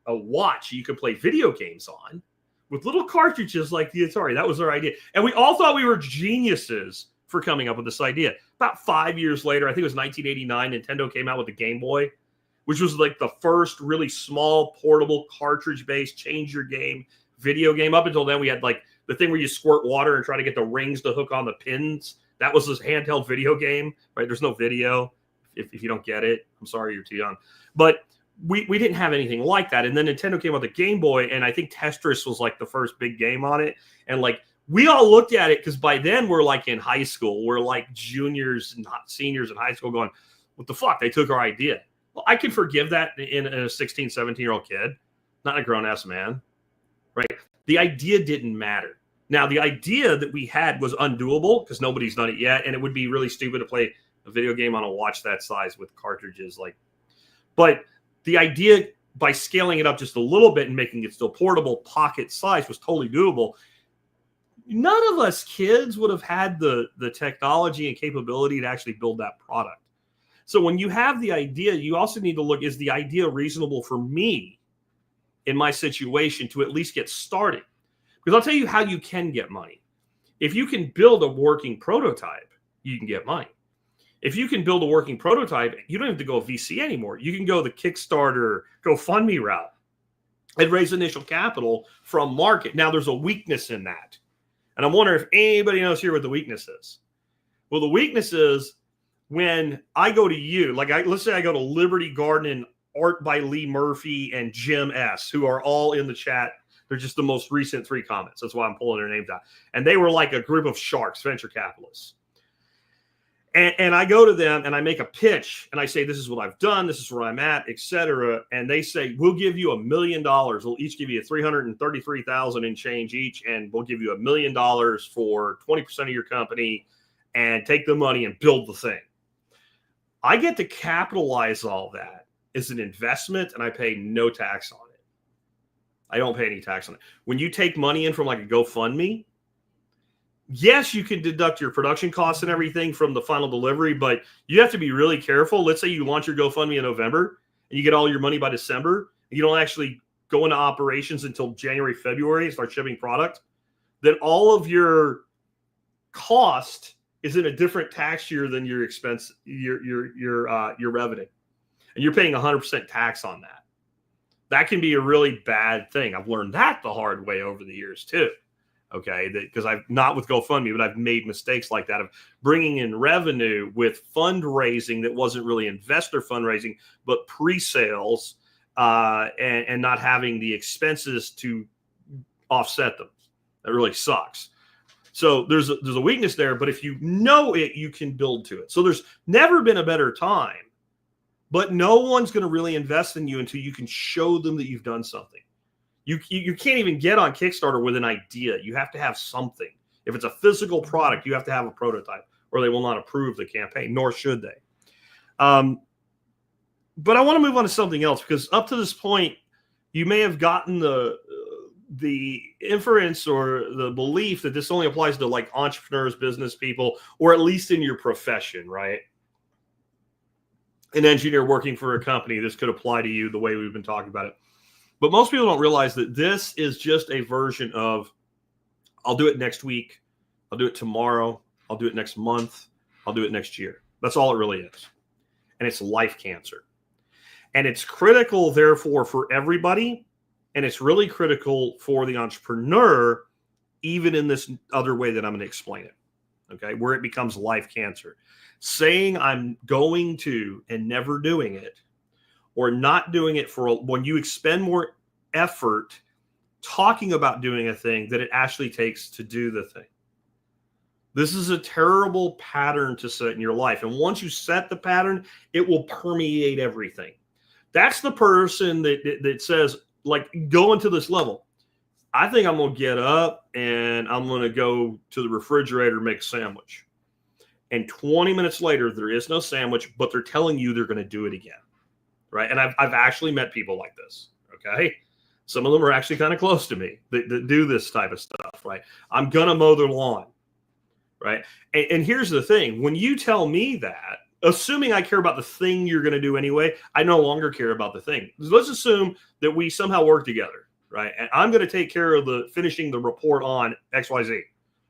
a watch you can play video games on with little cartridges like the Atari. That was our idea. And we all thought we were geniuses for coming up with this idea. About 5 years later, I think it was 1989, Nintendo came out with the Game Boy, which was like the first really small, portable, cartridge-based, change your game video game. Up until then, we had like the thing where you squirt water and try to get the rings to hook on the pins. That was this handheld video game, right? There's no video. If you don't get it, I'm sorry, you're too young. But we didn't have anything like that. And then Nintendo came out with the Game Boy, and I think Tetris was like the first big game on it. And like we all looked at it because by then we're like in high school. We're like juniors and seniors in high school going, what the fuck? They took our idea. Well, I can forgive that in a 16, 17-year-old kid, not a grown-ass man, right? The idea didn't matter. Now, the idea that we had was undoable because nobody's done it yet, and it would be really stupid to play a video game on a watch that size with cartridges. But the idea by scaling it up just a little bit and making it still portable, pocket size was totally doable. None of us kids would have had the technology and capability to actually build that product. So when you have the idea, you also need to look, is the idea reasonable for me in my situation to at least get started? Because I'll tell you how you can get money. If you can build a working prototype, you can get money. If you can build a working prototype, you don't have to go VC anymore. You can go the Kickstarter, GoFundMe route and raise initial capital from market. Now, there's a weakness in that. And I'm wondering if anybody knows here what the weakness is. Well, the weakness is when I go to you, like let's say I go to Liberty Garden and Art by Lee Murphy and Jim S., who are all in the chat. They're just the most recent 3 comments. That's why I'm pulling their names out. And they were like a group of sharks, venture capitalists. And I go to them and I make a pitch and I say, this is what I've done. This is where I'm at, etc. And they say, we'll give you $1 million. We'll each give you $333,000 in change each. And we'll give you $1 million for 20% of your company and take the money and build the thing. I get to capitalize all that as an investment and I pay no tax on it. I don't pay any tax on it. When you take money in from like a GoFundMe, yes, you can deduct your production costs and everything from the final delivery, but you have to be really careful. Let's say you launch your GoFundMe in November and you get all your money by December. And you don't actually go into operations until January, February and start shipping product. Then all of your cost is in a different tax year than your expense, your revenue. And you're paying 100% tax on that. That can be a really bad thing. I've learned that the hard way over the years too. Okay, because I've not with GoFundMe, but I've made mistakes like that of bringing in revenue with fundraising that wasn't really investor fundraising, but pre-sales, and not having the expenses to offset them. That really sucks. So there's a weakness there, but if you know it, you can build to it. So there's never been a better time, but no one's going to really invest in you until you can show them that you've done something. You can't even get on Kickstarter with an idea. You have to have something. If it's a physical product, you have to have a prototype, or they will not approve the campaign, nor should they. But I want to move on to something else, because up to this point, you may have gotten the inference or the belief that this only applies to like entrepreneurs, business people, or at least in your profession, right? An engineer working for a company, this could apply to you the way we've been talking about it. But most people don't realize that this is just a version of, I'll do it next week, I'll do it tomorrow, I'll do it next month, I'll do it next year. That's all it really is. And it's life cancer. And it's critical, therefore, for everybody. And it's really critical for the entrepreneur, even in this other way that I'm going to explain it. Okay, where it becomes life cancer. Saying I'm going to and never doing it, or not doing it when you expend more effort talking about doing a thing that it actually takes to do the thing. This is a terrible pattern to set in your life. And once you set the pattern, it will permeate everything. That's the person that says, like, going to this level. I think I'm going to get up and I'm going to go to the refrigerator and make a sandwich. And 20 minutes later, there is no sandwich, but they're telling you they're going to do it again. Right. And I've actually met people like this. Okay. Some of them are actually kind of close to me that do this type of stuff. Right. I'm going to mow their lawn. Right. And here's the thing. When you tell me that, assuming I care about the thing you're going to do anyway, I no longer care about the thing. Let's assume that we somehow work together. Right. And I'm going to take care of finishing the report on XYZ.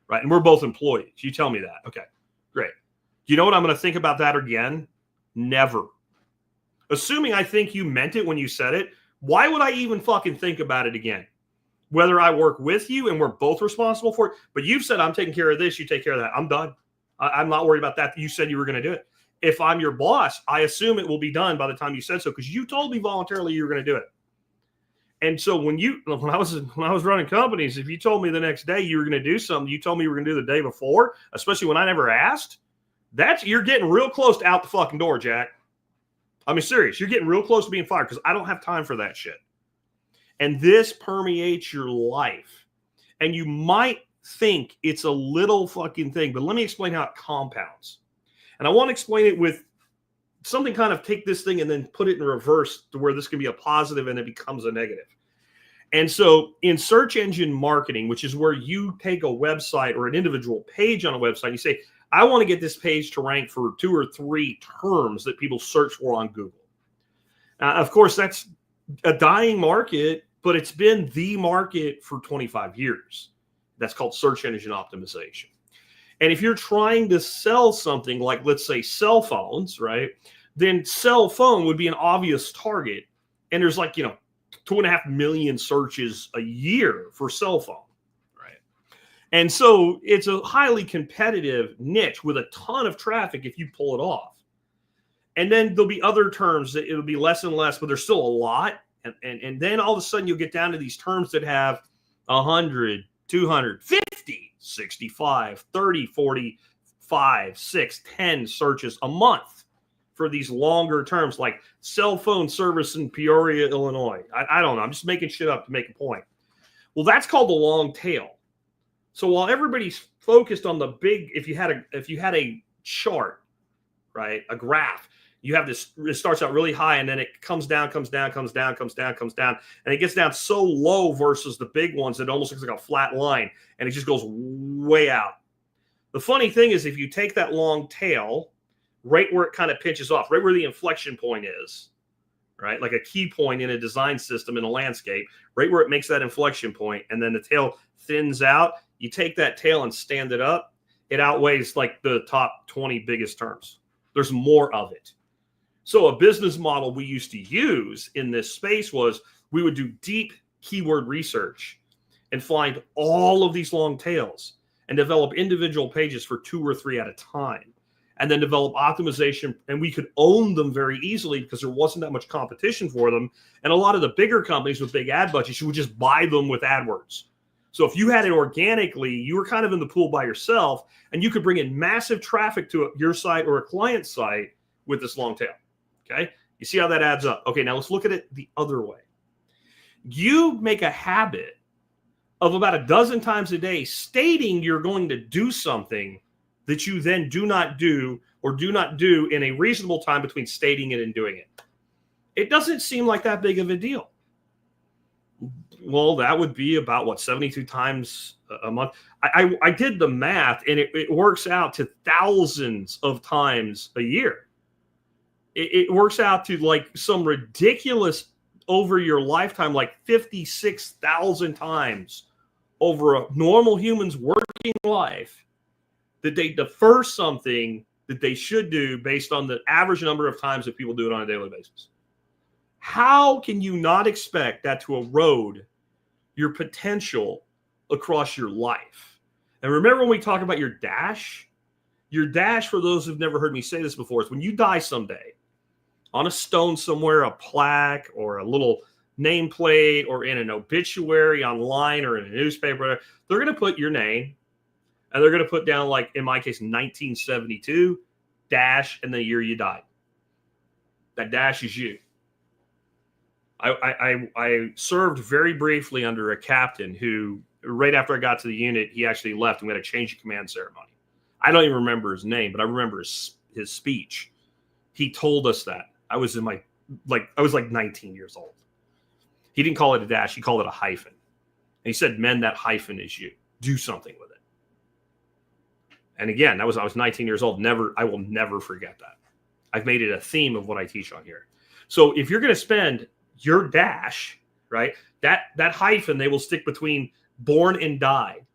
Right. And we're both employees. You tell me that. Okay, great. You know what I'm going to think about that again? Never. Assuming I think you meant it when you said it, why would I even fucking think about it again? Whether I work with you and we're both responsible for it, but you've said I'm taking care of this, you take care of that. I'm done. I'm not worried about that. You said you were going to do it. If I'm your boss, I assume it will be done by the time you said so, because you told me voluntarily you were going to do it. And so when I was running companies, if you told me the next day you were going to do something, you told me you were going to do the day before, especially when I never asked, you're getting real close to out the fucking door, Jack. I mean, serious. You're getting real close to being fired, because I don't have time for that shit. And this permeates your life. And you might think it's a little fucking thing, but let me explain how it compounds. And I want to explain it with something, kind of take this thing and then put it in reverse to where this can be a positive and it becomes a negative. And so in search engine marketing, which is where you take a website or an individual page on a website, you say, I want to get this page to rank for 2 or 3 terms that people search for on Google. Of course, that's a dying market, but it's been the market for 25 years. That's called search engine optimization. And if you're trying to sell something like, let's say, cell phones, right, then cell phone would be an obvious target. And there's 2.5 million searches a year for cell phone. And so it's a highly competitive niche with a ton of traffic if you pull it off. And then there'll be other terms that it'll be less and less, but there's still a lot. And then all of a sudden you'll get down to these terms that have 100, 200, 50, 65, 30, 45, 6, 10 searches a month for these longer terms, like cell phone service in Peoria, Illinois. I don't know. I'm just making shit up to make a point. Well, that's called the long tail. So while everybody's focused on the big, if you had a chart, right, a graph, you have this, it starts out really high and then it comes down, and it gets down so low versus the big ones that it almost looks like a flat line, and it just goes way out. The funny thing is, if you take that long tail, right where it kind of pinches off, right where the inflection point is, right, like a key point in a design system in a landscape, right where it makes that inflection point, and then the tail thins out, you take that tail and stand it up, it outweighs like the top 20 biggest terms. There's more of it. So a business model we used to use in this space was we would do deep keyword research. and find all of these long tails and develop individual pages for 2 or 3 at a time, and then develop optimization. And we could own them very easily because there wasn't that much competition for them. And a lot of the bigger companies with big ad budgets, you would just buy them with AdWords. So if you had it organically, you were kind of in the pool by yourself, and you could bring in massive traffic to your site or a client's site with this long tail. Okay. You see how that adds up? Okay. Now let's look at it the other way. You make a habit of about a dozen times a day stating you're going to do something that you then do not do, or do not do in a reasonable time between stating it and doing it. It doesn't seem like that big of a deal. Well, that would be about 72 times a month. I did the math, and it works out to thousands of times a year. It works out to like some ridiculous over your lifetime, like 56,000 times over a normal human's working life, that they defer something that they should do based on the average number of times that people do it on a daily basis. How can you not expect that to erode your potential across your life? And remember when we talk about your dash, for those who've never heard me say this before, is when you die someday, on a stone somewhere, a plaque or a little nameplate or in an obituary online or in a newspaper, they're going to put your name, and they're going to put down, like in my case, 1972 dash and the year you died. That dash is you. I served very briefly under a captain who, right after I got to the unit, he actually left, and we had a change of command ceremony. I don't even remember his name, but I remember his speech. He told us that. I was like 19 years old. He didn't call it a dash. He called it a hyphen. And he said, "Men, that hyphen is you. Do something with it." And again, I was 19 years old. I will never forget that. I've made it a theme of what I teach on here. So if you're going to spend your dash, right, that hyphen, they will stick between born and died.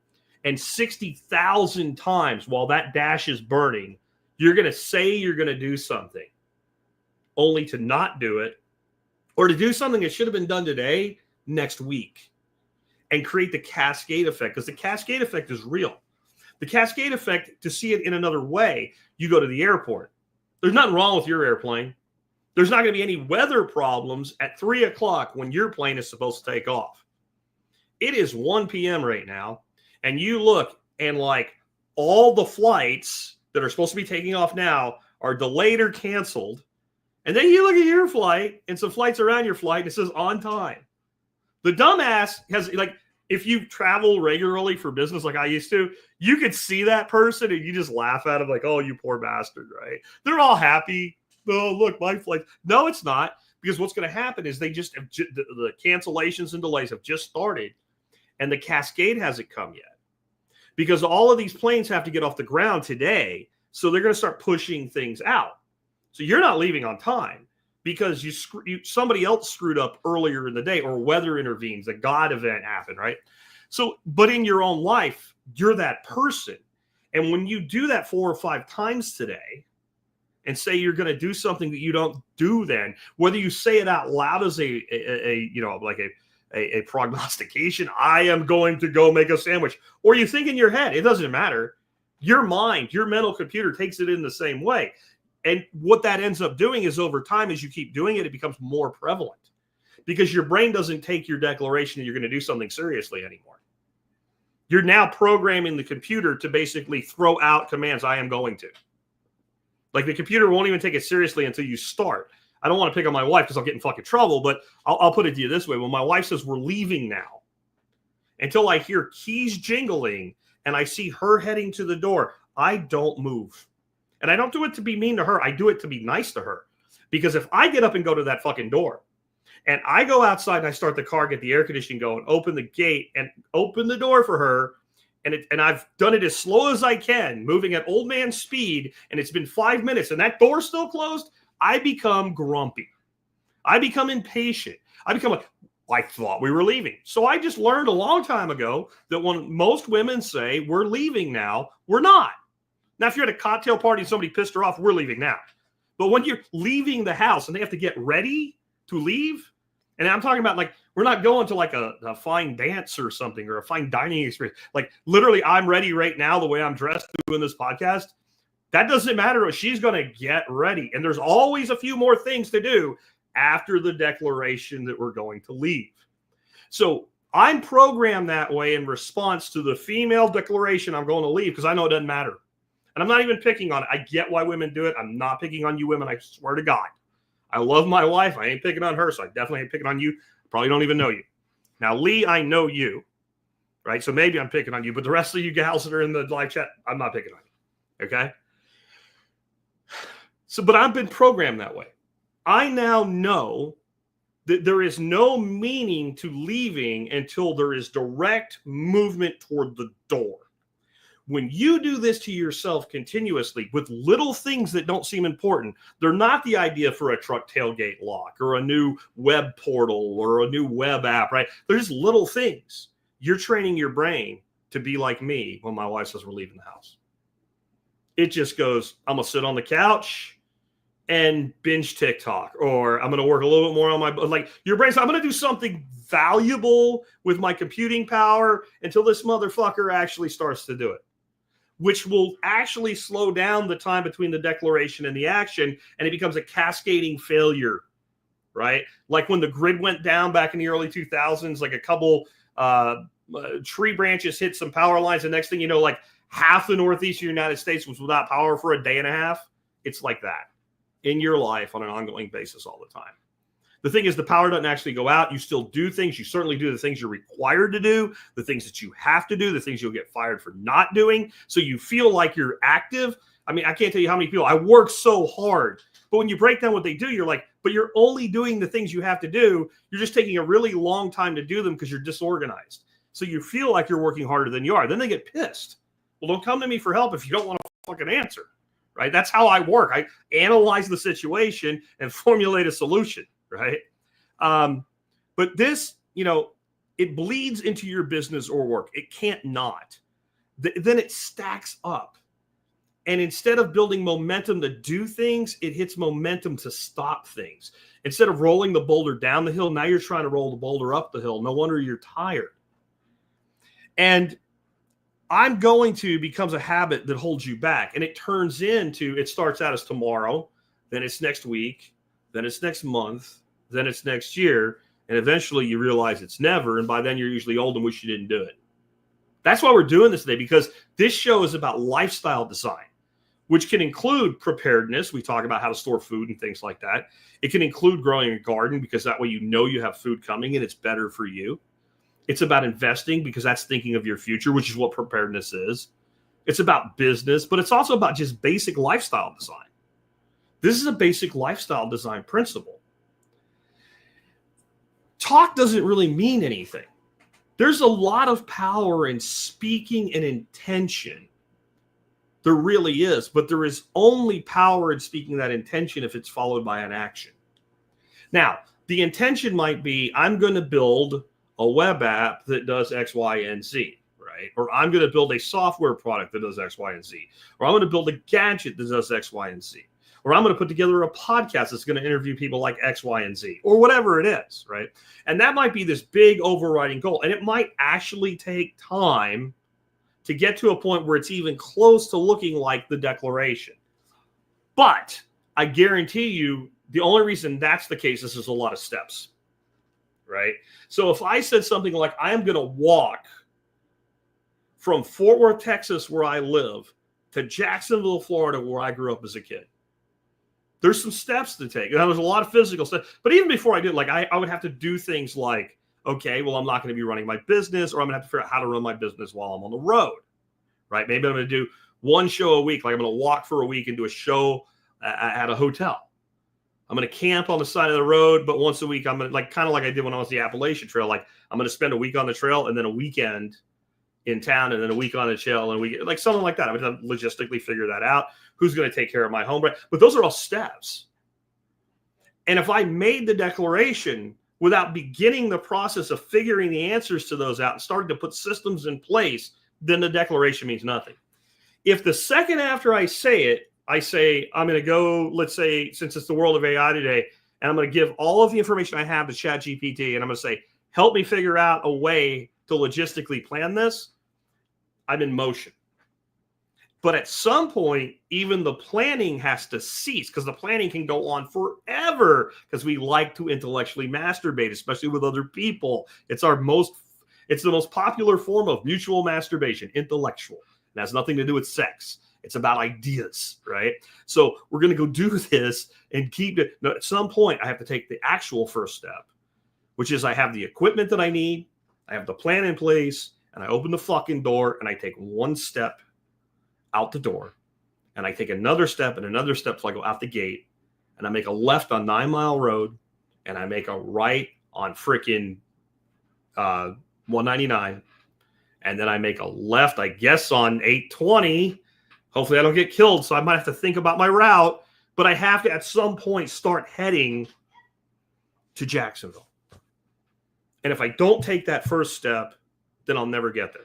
And 60,000 times while that dash is burning, you're going to say you're going to do something, only to not do it, or to do something that should have been done today, next week, and create the cascade effect, because the cascade effect is real. The cascade effect, to see it in another way, you go to the airport. There's nothing wrong with your airplane. There's not going to be any weather problems at 3 o'clock when your plane is supposed to take off. It is 1 p.m. right now, and you look, and like all the flights that are supposed to be taking off now are delayed or canceled. And then you look at your flight and some flights around your flight, and it says on time. The dumbass has, like, if you travel regularly for business like I used to, you could see that person and you just laugh at them like, "Oh, you poor bastard," right? They're all happy. "Oh, look, my flight." No, it's not, because what's going to happen is they just, the cancellations and delays have just started, and the cascade hasn't come yet, because all of these planes have to get off the ground today. So they're going to start pushing things out. So you're not leaving on time because somebody else screwed up earlier in the day, or weather intervenes, a God event happened, right? So, but in your own life, you're that person. And when you do that 4 or 5 times today and say you're going to do something that you don't do, then whether you say it out loud as a prognostication, "I am going to go make a sandwich," or you think in your head, it doesn't matter. Your mind, your mental computer takes it in the same way. And what that ends up doing is, over time, as you keep doing it, it becomes more prevalent, because your brain doesn't take your declaration that you're going to do something seriously anymore. You're now programming the computer to basically throw out commands, "I am going to." Like, the computer won't even take it seriously until you start. I don't want to pick on my wife because I'll get in fucking trouble, but I'll put it to you this way. When my wife says, "We're leaving now," until I hear keys jingling and I see her heading to the door, I don't move. And I don't do it to be mean to her. I do it to be nice to her. Because if I get up and go to that fucking door, and I go outside and I start the car, get the air conditioning going, open the gate and open the door for her, and I've done it as slow as I can, moving at old man speed, and it's been 5 minutes and that door's still closed, I become grumpy. I become impatient. I become like, "I thought we were leaving." So I just learned a long time ago that when most women say, "We're leaving now," we're not. Now, if you're at a cocktail party and somebody pissed her off, "We're leaving now." But when you're leaving the house and they have to get ready to leave, and I'm talking about like We're not going to like a fine dance or something or a fine dining experience. Like literally, I'm ready right now the way I'm dressed doing this podcast. That doesn't matter. She's going to get ready. And there's always a few more things to do after the declaration that we're going to leave. So I'm programmed that way in response to the female declaration I'm going to leave because I know it doesn't matter. And I'm not even picking on it. I get why women do it. I'm not picking on you women. I swear to God. I love my wife. I ain't picking on her, so I definitely ain't picking on you. Probably don't even know you. Now, Lee, I know you, right? So maybe I'm picking on you, but the rest of you gals that are in the live chat, I'm not picking on you, okay? So, but I've been programmed that way. I now know that there is no meaning to leaving until there is direct movement toward the door. When you do this to yourself continuously with little things that don't seem important, they're not the idea for a truck tailgate lock or a new web portal or a new web app, right? They're just little things. You're training your brain to be like me when my wife says we're leaving the house. It just goes, I'm going to sit on the couch and binge TikTok, or I'm going to work a little bit more on my, like your brain's, I'm going to do something valuable with my computing power until this motherfucker actually starts to do it, which will actually slow down the time between the declaration and the action, and it becomes a cascading failure, right? Like when the grid went down back in the early 2000s, like a couple tree branches hit some power lines, and next thing you know, like half the northeastern United States was without power for a day and a half. It's like that in your life on an ongoing basis all the time. The thing is, the power doesn't actually go out. You still do things. You certainly do the things you're required to do, the things that you have to do, the things you'll get fired for not doing. So you feel like you're active. I mean, I can't tell you how many people, I work so hard. But when you break down what they do, you're like, but you're only doing the things you have to do. You're just taking a really long time to do them because you're disorganized. So you feel like you're working harder than you are. Then they get pissed. Well, don't come to me for help if you don't want to fucking answer, right? That's how I work. I analyze the situation and formulate a solution. Right. But this, you know, it bleeds into your business or work. It can't not. Then it stacks up. And instead of building momentum to do things, it hits momentum to stop things. Instead of rolling the boulder down the hill, now you're trying to roll the boulder up the hill. No wonder you're tired. And I'm going to becomes a habit that holds you back. And it turns into, it starts out as tomorrow, then it's next week, then it's next month, then it's next year, and eventually you realize it's never, and by then you're usually old and wish you didn't do it. That's why we're doing this today, because this show is about lifestyle design, which can include preparedness. We talk about how to store food and things like that. It can include growing a garden, because that way you know you have food coming and it's better for you. It's about investing, because that's thinking of your future, which is what preparedness is. It's about business, but it's also about just basic lifestyle design. This is a basic lifestyle design principle. Talk doesn't really mean anything. There's a lot of power in speaking an intention. There really is, but there is only power in speaking that intention if it's followed by an action. Now, the intention might be, I'm going to build a web app that does X, Y, and Z, right? Or I'm going to build a software product that does X, Y, and Z. Or I'm going to build a gadget that does X, Y, and Z. Or I'm going to put together a podcast that's going to interview people like X, Y, and Z, or whatever it is, right? And that might be this big overriding goal. And it might actually take time to get to a point where it's even close to looking like the declaration. But I guarantee you, the only reason that's the case is there's a lot of steps, right? So if I said something like, I am going to walk from Fort Worth, Texas, where I live, to Jacksonville, Florida, where I grew up as a kid. There's some steps to take. And there's a lot of physical stuff. But even before I did, like I would have to do things like, okay, well, I'm not going to be running my business, or I'm going to have to figure out how to run my business while I'm on the road, right? Maybe I'm going to do one show a week. Like I'm going to walk for a week and do a show at a hotel. I'm going to camp on the side of the road, but once a week, I'm going to, like, kind of like I did when I was the Appalachian Trail. Like I'm going to spend a week on the trail and then a weekend in town and then a week on the trail and a week, like something like that. I'm going to logistically figure that out. Who's going to take care of my home? Right? But those are all steps. And if I made the declaration without beginning the process of figuring the answers to those out and starting to put systems in place, then the declaration means nothing. If the second after I say it, I say, I'm going to go, let's say, since it's the world of AI today, and I'm going to give all of the information I have to ChatGPT, and I'm going to say, help me figure out a way to logistically plan this, I'm in motion. But at some point, even the planning has to cease, because the planning can go on forever, because we like to intellectually masturbate, especially with other people. It's the most popular form of mutual masturbation, intellectual. It has nothing to do with sex. It's about ideas, right? So we're going to go do this and keep it. Now, at some point, I have to take the actual first step, which is I have the equipment that I need, I have the plan in place, and I open the fucking door and I take one step out the door, and I take another step and another step till I go out the gate, and I make a left on 9 Mile Road, and I make a right on freaking 199, and then I make a left, I guess, on 820. Hopefully I don't get killed, so I might have to think about my route, but I have to at some point start heading to Jacksonville. And if I don't take that first step, then I'll never get there.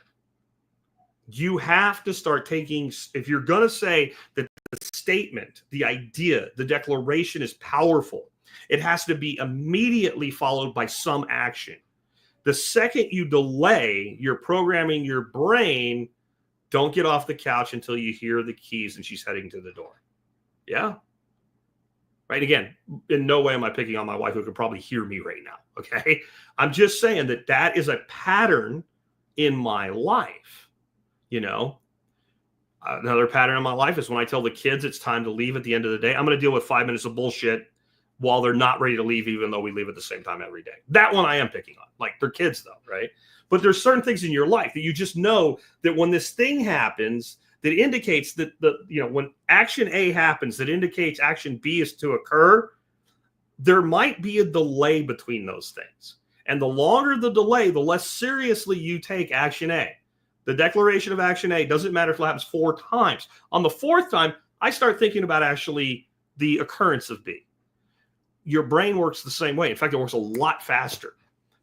You have to start taking, if you're going to say that the statement, the idea, the declaration is powerful, it has to be immediately followed by some action. The second you delay, you're programming your brain, don't get off the couch until you hear the keys and she's heading to the door. Yeah. Right. Again, in no way am I picking on my wife, who could probably hear me right now. Okay. I'm just saying that is a pattern in my life. You know, another pattern in my life is when I tell the kids it's time to leave at the end of the day, I'm going to deal with 5 minutes of bullshit while they're not ready to leave, even though we leave at the same time every day. That one I am picking on. Like, they're kids though, right? But there's certain things in your life that you just know that when this thing happens, that indicates that when action A happens, that indicates action B is to occur, there might be a delay between those things. And the longer the delay, the less seriously you take action A. The declaration of action A doesn't matter if it happens 4 times. On the 4th time, I start thinking about actually the occurrence of B. Your brain works the same way. In fact, it works a lot faster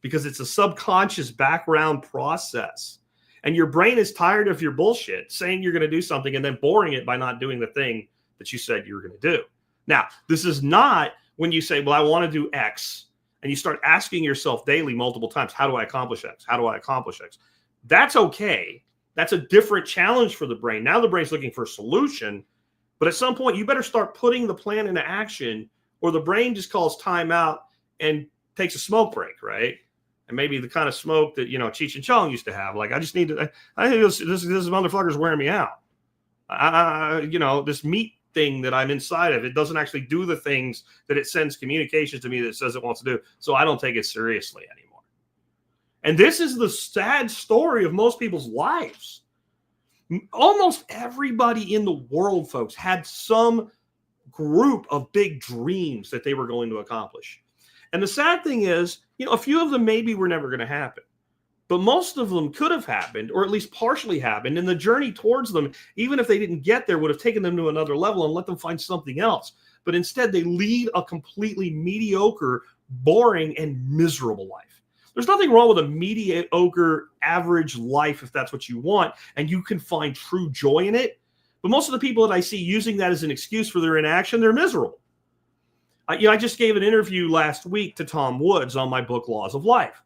because it's a subconscious background process. And your brain is tired of your bullshit saying you're going to do something and then boring it by not doing the thing that you said you were going to do. Now, this is not when you say, well, I want to do X, and you start asking yourself daily multiple times, how do I accomplish X? How do I accomplish X? That's okay. That's a different challenge for the brain. Now the brain's looking for a solution, but at some point you better start putting the plan into action, or the brain just calls time out and takes a smoke break, right? And maybe the kind of smoke that, Cheech and Chong used to have. Like, I think this motherfucker's wearing me out. This meat thing that I'm inside of, it doesn't actually do the things that it sends communications to me that it says it wants to do. So I don't take it seriously anymore. And this is the sad story of most people's lives. Almost everybody in the world, folks, had some group of big dreams that they were going to accomplish. And the sad thing is, a few of them maybe were never going to happen. But most of them could have happened, or at least partially happened. And the journey towards them, even if they didn't get there, would have taken them to another level and let them find something else. But instead, they lead a completely mediocre, boring, and miserable life. There's nothing wrong with a mediocre, average life if that's what you want, and you can find true joy in it. But most of the people that I see using that as an excuse for their inaction, they're miserable. I just gave an interview last week to Tom Woods on my book, Laws of Life.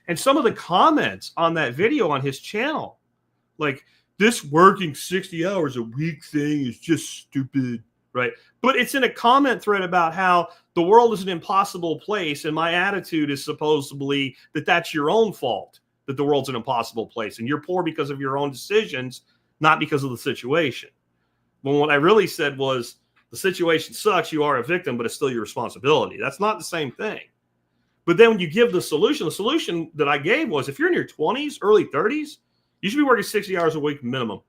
And some of the comments on that video on his channel, like, this working 60 hours a week thing is just stupid, right? But it's in a comment thread about how the world is an impossible place, and my attitude is supposedly that that's your own fault, that the world's an impossible place, and you're poor because of your own decisions, not because of the situation. When what I really said was, the situation sucks, you are a victim, but it's still your responsibility. That's not the same thing. But then when you give the solution that I gave was, if you're in your 20s, early 30s, you should be working 60 hours a week minimum.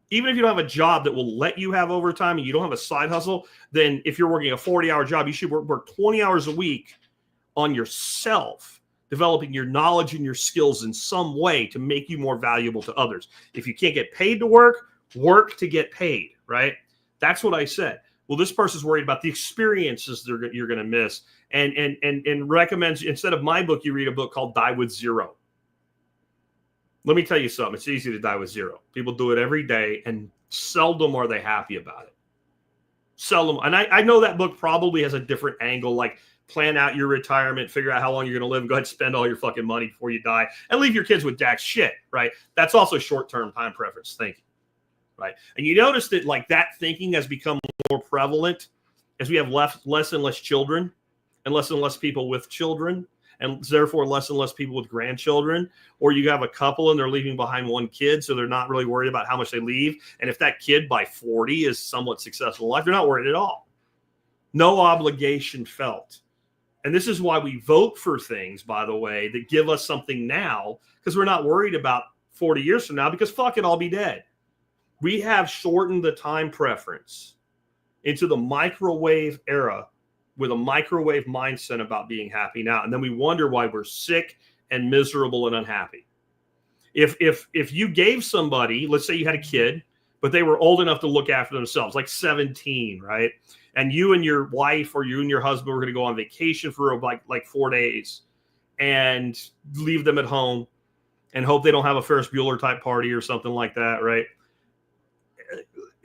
Even if you don't have a job that will let you have overtime and you don't have a side hustle, then if you're working a 40-hour job, you should work 20 hours a week on yourself, developing your knowledge and your skills in some way to make you more valuable to others. If you can't get paid to work, work to get paid, right? That's what I said. Well, this person's worried about the experiences you're going to miss, and recommends, instead of my book, you read a book called Die with Zero. Let me tell you something. It's easy to die with zero. People do it every day, and seldom are they happy about it. Seldom. And I know that book probably has a different angle. Like, plan out your retirement, figure out how long you're going to live, and go ahead and spend all your fucking money before you die, and leave your kids with jack shit, right? That's also short-term time preference thinking, right? And you notice that like that thinking has become more prevalent as we have less and less children and less people with children, and therefore less and less people with grandchildren. Or you have a couple and they're leaving behind one kid, so they're not really worried about how much they leave. And if that kid by 40 is somewhat successful in life, they're not worried at all. No obligation felt. And this is why we vote for things, by the way, that give us something now, because we're not worried about 40 years from now, because fuck it, I'll be dead. We have shortened the time preference into the microwave era with a microwave mindset about being happy now. And then we wonder why we're sick and miserable and unhappy. If you gave somebody, let's say you had a kid, but they were old enough to look after themselves, like 17, right? And you and your wife or you and your husband were going to go on vacation for like 4 days and leave them at home and hope they don't have a Ferris Bueller type party or something like that, right?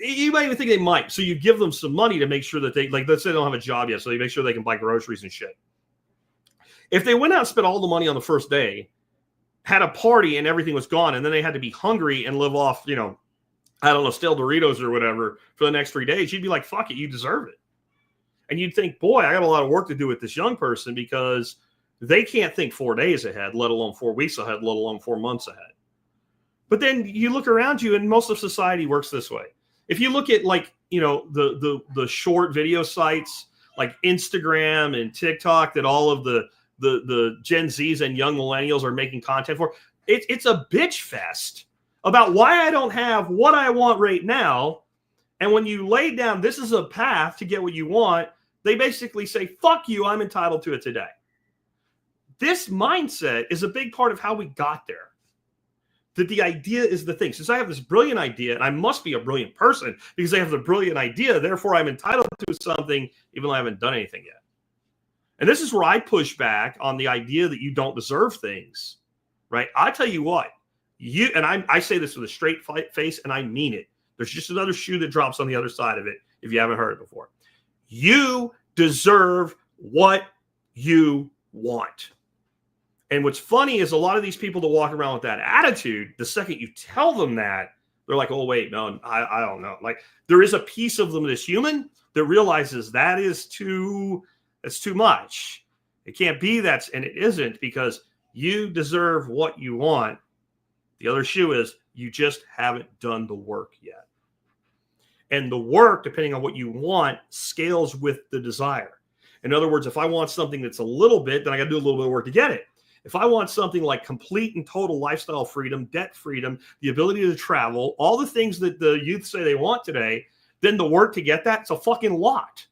You might even think they might. So you give them some money to make sure that they, like, let's say they don't have a job yet, so you make sure they can buy groceries and shit. If they went out and spent all the money on the first day, had a party and everything was gone, and then they had to be hungry and live off, you know, I don't know, stale Doritos or whatever for the next 3 days, you'd be like, fuck it, you deserve it. And you'd think, boy, I got a lot of work to do with this young person, because they can't think 4 days ahead, let alone 4 weeks ahead, let alone 4 months ahead. But then you look around you, and most of society works this way. If you look at, like, you know, the short video sites like Instagram and TikTok that all of the Gen Zs and young millennials are making content for, it's a bitch fest about why I don't have what I want right now. And when you lay down, this is a path to get what you want, they basically say, fuck you, I'm entitled to it today. This mindset is a big part of how we got there. That the idea is the thing. Since I have this brilliant idea, and I must be a brilliant person because I have the brilliant idea, therefore I'm entitled to something even though I haven't done anything yet. And this is where I push back on the idea that you don't deserve things, right? I tell you what, I say this with a straight face, and I mean it. There's just another shoe that drops on the other side of it if you haven't heard it before. You deserve what you want. And what's funny is a lot of these people that walk around with that attitude, the second you tell them that, they're like, oh, wait, no, I don't know. Like, there is a piece of them that's human that realizes that's too much. It can't be that, and it isn't, because you deserve what you want. The other shoe is you just haven't done the work yet. And the work, depending on what you want, scales with the desire. In other words, if I want something that's a little bit, then I got to do a little bit of work to get it. If I want something like complete and total lifestyle freedom, debt freedom, the ability to travel, all the things that the youth say they want today, then the work to get that, it's a fucking lot.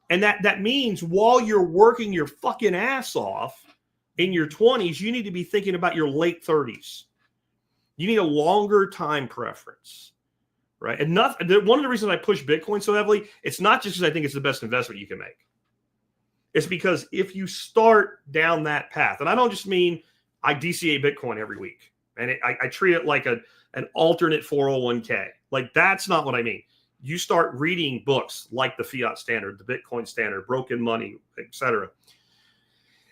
And that means while you're working your fucking ass off in your 20s, you need to be thinking about your late 30s. You need a longer time preference, right? And one of the reasons I push Bitcoin so heavily, it's not just because I think it's the best investment you can make. It's because if you start down that path, and I don't just mean I DCA Bitcoin every week, and I treat it like an alternate 401k. Like, that's not what I mean. You start reading books like the Fiat Standard, the Bitcoin Standard, Broken Money, etc.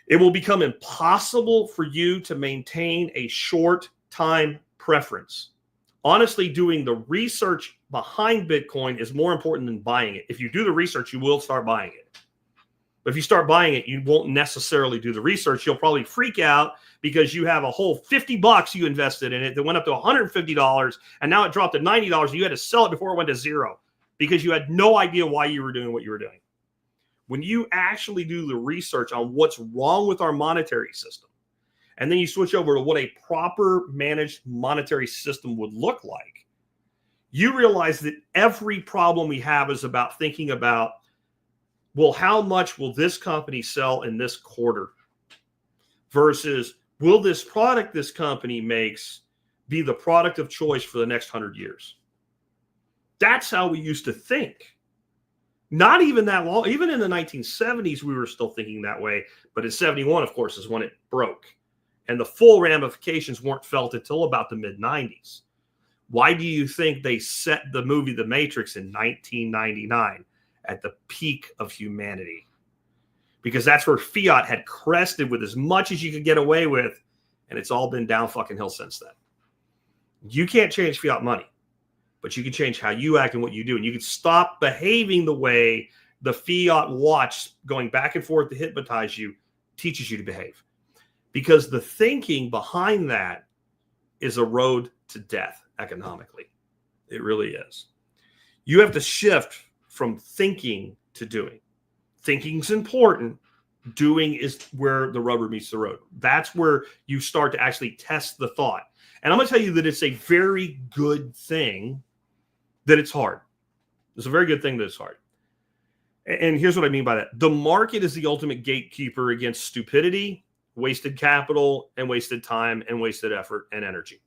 It will become impossible for you to maintain a short time preference. Honestly, doing the research behind Bitcoin is more important than buying it. If you do the research, you will start buying it. But if you start buying it, you won't necessarily do the research. You'll probably freak out because you have a whole $50 you invested in it that went up to $150, and now it dropped to $90, and you had to sell it before it went to zero because you had no idea why you were doing what you were doing. When you actually do the research on what's wrong with our monetary system, and then you switch over to what a proper managed monetary system would look like, you realize that every problem we have is about thinking about, well, how much will this company sell in this quarter? Versus, will this product this company makes be the product of choice for the next 100 years? That's how we used to think. Not even that long. Even in the 1970s, we were still thinking that way. But in 71, of course, is when it broke. And the full ramifications weren't felt until about the mid-90s. Why do you think they set the movie The Matrix in 1999? At the peak of humanity, because that's where fiat had crested with as much as you could get away with, and it's all been down fucking hill since then. You can't change fiat money, but you can change how you act and what you do, and you can stop behaving the way the fiat watch going back and forth to hypnotize you teaches you to behave. Because the thinking behind that is a road to death economically. It really is. You have to shift from thinking to doing. Thinking's important. Doing is where the rubber meets the road. That's where you start to actually test the thought. And I'm going to tell you that it's a very good thing that it's hard. It's a very good thing that it's hard. And here's what I mean by that. The market is the ultimate gatekeeper against stupidity, wasted capital, and wasted time, and wasted effort and energy.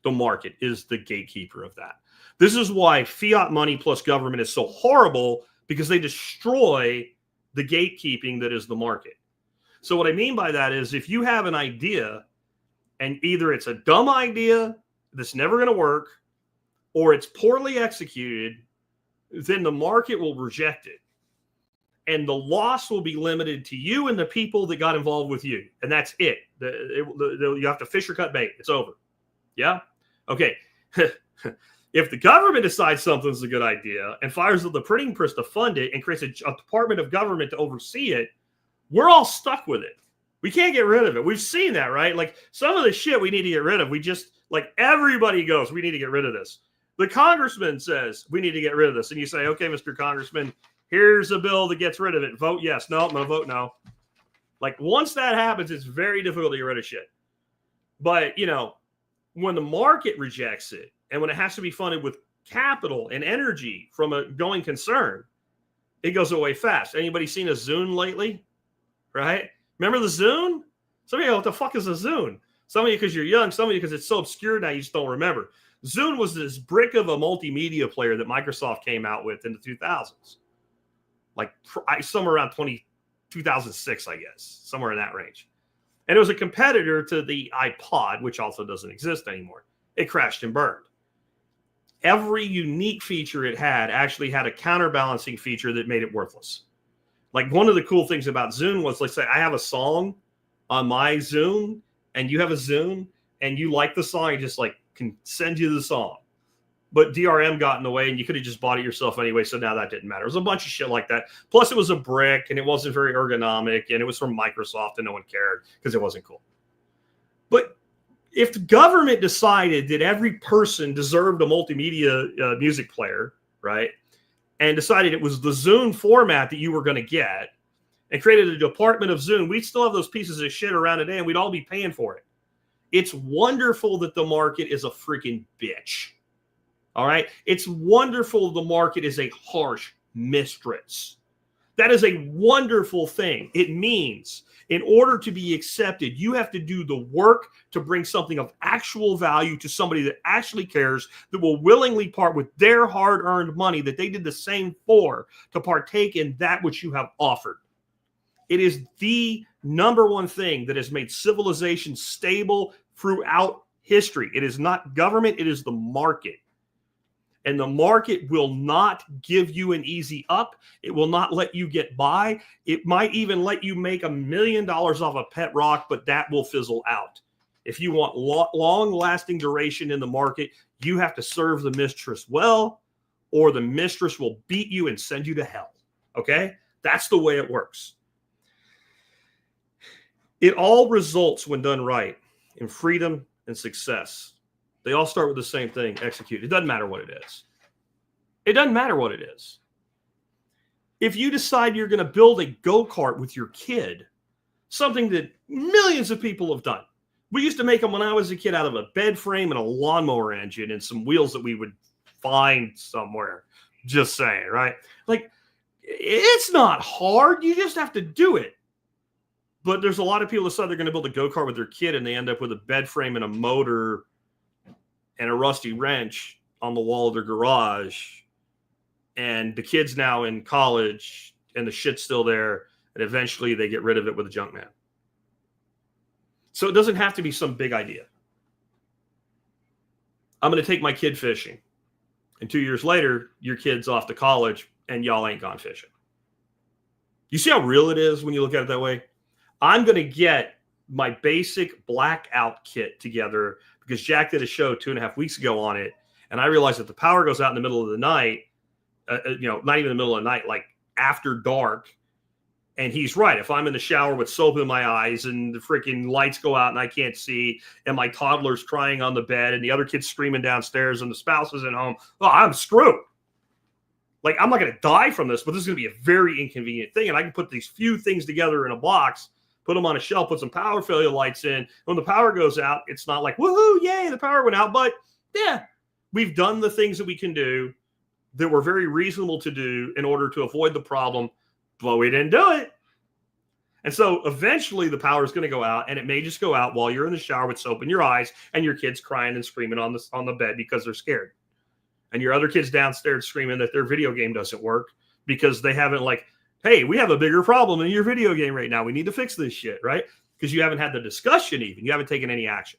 The market is the gatekeeper of that. This is why fiat money plus government is so horrible, because they destroy the gatekeeping that is the market. So what I mean by that is, if you have an idea and either it's a dumb idea that's never going to work, or it's poorly executed, then the market will reject it. And the loss will be limited to you and the people that got involved with you. And that's it. You have to fish or cut bait. It's over. Yeah? Okay. If the government decides something's a good idea and fires the printing press to fund it and creates a department of government to oversee it, we're all stuck with it. We can't get rid of it. We've seen that, right? Like, some of the shit we need to get rid of. We just, like, everybody goes, we need to get rid of this. The congressman says, we need to get rid of this. And you say, okay, Mr. Congressman, here's a bill that gets rid of it. Vote yes. No, I'm going to vote no. Like, once that happens, it's very difficult to get rid of shit. But, you know, when the market rejects it, and when it has to be funded with capital and energy from a going concern, it goes away fast. Anybody seen a Zune lately? Right? Remember the Zune? Some of you go, what the fuck is a Zune? Some of you because you're young, some of you because it's so obscure now you just don't remember. Zune was this brick of a multimedia player that Microsoft came out with in the 2000s. Like somewhere around 2006, I guess. Somewhere in that range. And it was a competitor to the iPod, which also doesn't exist anymore. It crashed and burned. Every unique feature it had actually had a counterbalancing feature that made it worthless. Like, one of the cool things about Zune was, let's say I have a song on my Zune and you have a Zune and you like the song, I just like can send you the song. But DRM got in the way and you could have just bought it yourself anyway. So now that didn't matter. It was a bunch of shit like that. Plus it was a brick and it wasn't very ergonomic and it was from Microsoft and no one cared because it wasn't cool. But if the government decided that every person deserved a multimedia music player, right, and decided it was the Zune format that you were going to get and created a department of Zune, we'd still have those pieces of shit around today and we'd all be paying for it. It's wonderful that the market is a freaking bitch. All right? It's wonderful the market is a harsh mistress. That is a wonderful thing. It means in order to be accepted, you have to do the work to bring something of actual value to somebody that actually cares, that will willingly part with their hard-earned money that they did the same for to partake in that which you have offered. It is the number one thing that has made civilization stable throughout history. It is not government, it is the market. And the market will not give you an easy up. It will not let you get by. It might even let you make $1 million off a pet rock, but that will fizzle out. If you want long-lasting duration in the market, you have to serve the mistress well, or the mistress will beat you and send you to hell. Okay? That's the way it works. It all results, when done right, in freedom and success. They all start with the same thing, execute. It doesn't matter what it is. It doesn't matter what it is. If you decide you're going to build a go-kart with your kid, something that millions of people have done. We used to make them when I was a kid out of a bed frame and a lawnmower engine and some wheels that we would find somewhere. Just saying, right? Like, it's not hard. You just have to do it. But there's a lot of people that decide they're going to build a go-kart with their kid and they end up with a bed frame and a motor and a rusty wrench on the wall of their garage. And the kid's now in college and the shit's still there. And eventually they get rid of it with a junk man. So it doesn't have to be some big idea. I'm going to take my kid fishing. And 2 years later, your kid's off to college and y'all ain't gone fishing. You see how real it is when you look at it that way? I'm going to get my basic blackout kit together because Jack did a show 2.5 weeks ago on it. And I realized that the power goes out in the middle of the night, not even in the middle of the night, like after dark. And he's right. If I'm in the shower with soap in my eyes and the freaking lights go out and I can't see, and my toddler's crying on the bed and the other kid's screaming downstairs and the spouse isn't home, oh, I'm screwed. Like, I'm not going to die from this, but this is going to be a very inconvenient thing. And I can put these few things together in a box, put them on a shelf, put some power failure lights in. When the power goes out, it's not like, woohoo, yay, the power went out. But yeah, we've done the things that we can do that were very reasonable to do in order to avoid the problem, but we didn't do it. And so eventually the power is going to go out, and it may just go out while you're in the shower with soap in your eyes and your kids crying and screaming on the bed because they're scared. And your other kids downstairs screaming that their video game doesn't work because they haven't like, hey, we have a bigger problem in your video game right now. We need to fix this shit, right? Because you haven't had the discussion even. You haven't taken any action.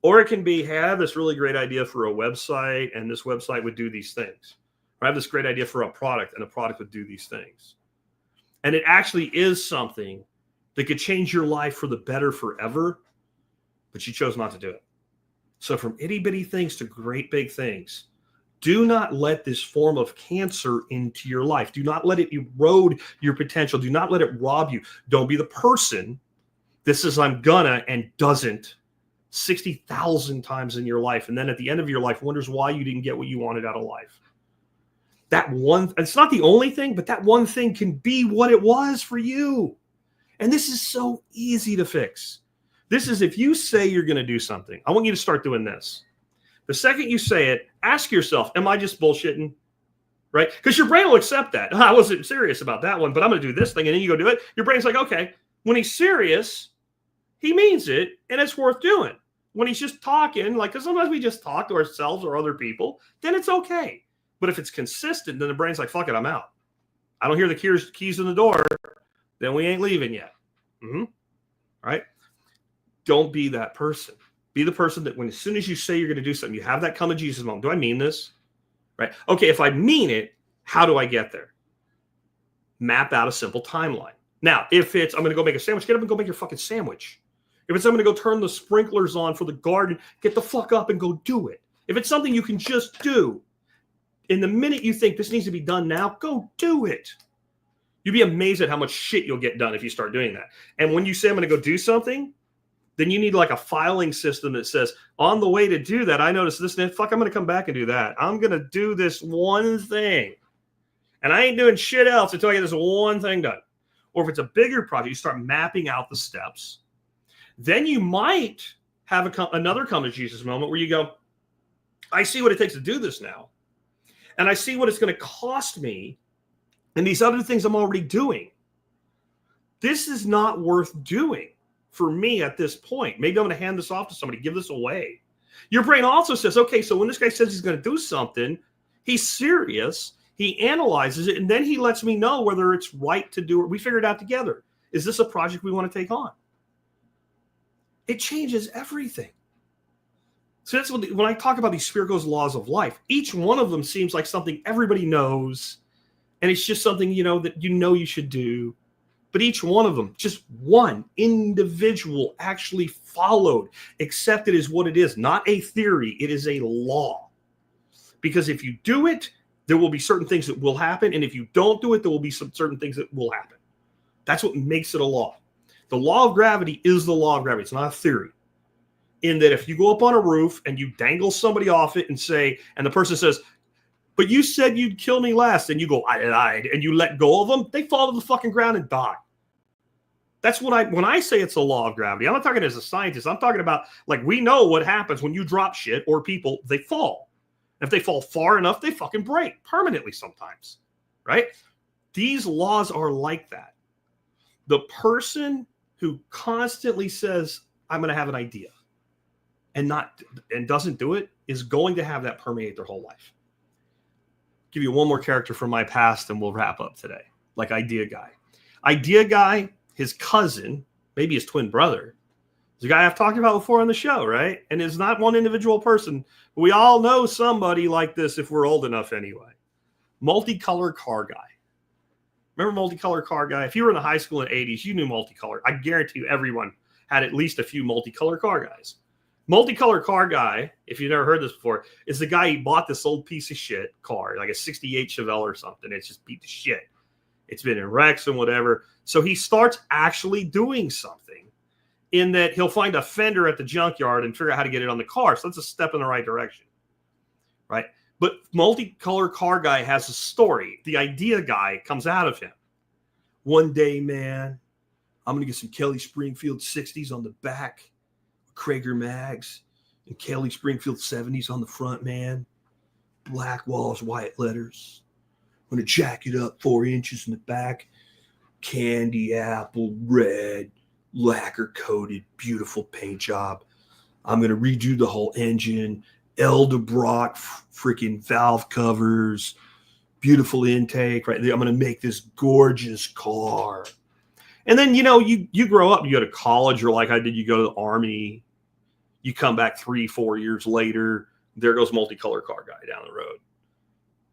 Or it can be, hey, I have this really great idea for a website, and this website would do these things. Or I have this great idea for a product, and a product would do these things. And it actually is something that could change your life for the better forever, but you chose not to do it. So from itty bitty things to great big things, do not let this form of cancer into your life. Do not let it erode your potential. Do not let it rob you. Don't be the person that says I'm gonna and doesn't 60,000 times in your life. And then at the end of your life wonders why you didn't get what you wanted out of life. That one, it's not the only thing, but that one thing can be what it was for you. And this is so easy to fix. This is if you say you're going to do something, I want you to start doing this. The second you say it, ask yourself, am I just bullshitting? Right? Because your brain will accept that. I wasn't serious about that one, but I'm going to do this thing. And then you go do it. Your brain's like, okay, when he's serious, he means it and it's worth doing. When he's just talking, like, because sometimes we just talk to ourselves or other people, then it's okay. But if it's consistent, then the brain's like, fuck it, I'm out. I don't hear the keys in the door, then we ain't leaving yet. Right? Don't be that person. Be the person that when as soon as you say you're going to do something, you have that come to Jesus moment. Do I mean this? Right? Okay, if I mean it, how do I get there? Map out a simple timeline. Now, if it's I'm going to go make a sandwich, get up and go make your fucking sandwich. If it's I'm going to go turn the sprinklers on for the garden, get the fuck up and go do it. If it's something you can just do, in the minute you think this needs to be done now, go do it. You'd be amazed at how much shit you'll get done if you start doing that. And when you say I'm going to go do something, then you need like a filing system that says, on the way to do that, I noticed this, and fuck, I'm going to come back and do that. I'm going to do this one thing. And I ain't doing shit else until I get this one thing done. Or if it's a bigger project, you start mapping out the steps. Then you might have another come to Jesus moment where you go, I see what it takes to do this now. And I see what it's going to cost me and these other things I'm already doing. This is not worth doing for me at this point. Maybe I'm going to hand this off to somebody, give this away. Your brain also says, okay, so when this guy says he's going to do something, he's serious, he analyzes it, and then he lets me know whether it's right to do it. We figure it out together. Is this a project we want to take on? It changes everything. So that's when I talk about these spiritual laws of life, each one of them seems like something everybody knows, and it's just something, that you should do. But each one of them, just one individual actually followed, accepted as what it is, not a theory. It is a law. Because if you do it, there will be certain things that will happen. And if you don't do it, there will be some certain things that will happen. That's what makes it a law. The law of gravity is the law of gravity. It's not a theory. In that if you go up on a roof and you dangle somebody off it and the person says, but you said you'd kill me last, and you go, I lied, and you let go of them, they fall to the fucking ground and die. That's what when I say it's a law of gravity, I'm not talking as a scientist. I'm talking about, like, we know what happens when you drop shit or people, they fall. If they fall far enough, they fucking break permanently sometimes, right? These laws are like that. The person who constantly says, I'm going to have an idea and doesn't do it is going to have that permeate their whole life. Give you one more character from my past and we'll wrap up today. Like Idea Guy. Idea Guy, his cousin, maybe his twin brother, is a guy I've talked about before on the show, right? And it's not one individual person. We all know somebody like this if we're old enough anyway. Multicolor car guy. Remember multicolor car guy? If you were in the high school in the 80s, you knew multicolor. I guarantee you everyone had at least a few multicolor car guys. Multicolor car guy, if you've never heard this before, is the guy who bought this old piece of shit car, like a 68 Chevelle or something. It's just beat to shit. It's been in wrecks and whatever. So he starts actually doing something in that he'll find a fender at the junkyard and figure out how to get it on the car. So that's a step in the right direction, right? But multicolor car guy has a story. The idea guy comes out of him. One day, man, I'm going to get some Kelly Springfield 60s on the back, Krager mags, and Kelly Springfield 70s on the front, man. Black walls, white letters. I'm going to jack it up 4 inches in the back. Candy apple red, lacquer coated, beautiful paint job. I'm going to redo the whole engine. Eldebrock freaking valve covers, beautiful intake, right? I'm going to make this gorgeous car. And then, you know, you grow up, you go to college, or like I did, you go to the Army, you come back 3-4 years later, there goes multicolor car guy down the road.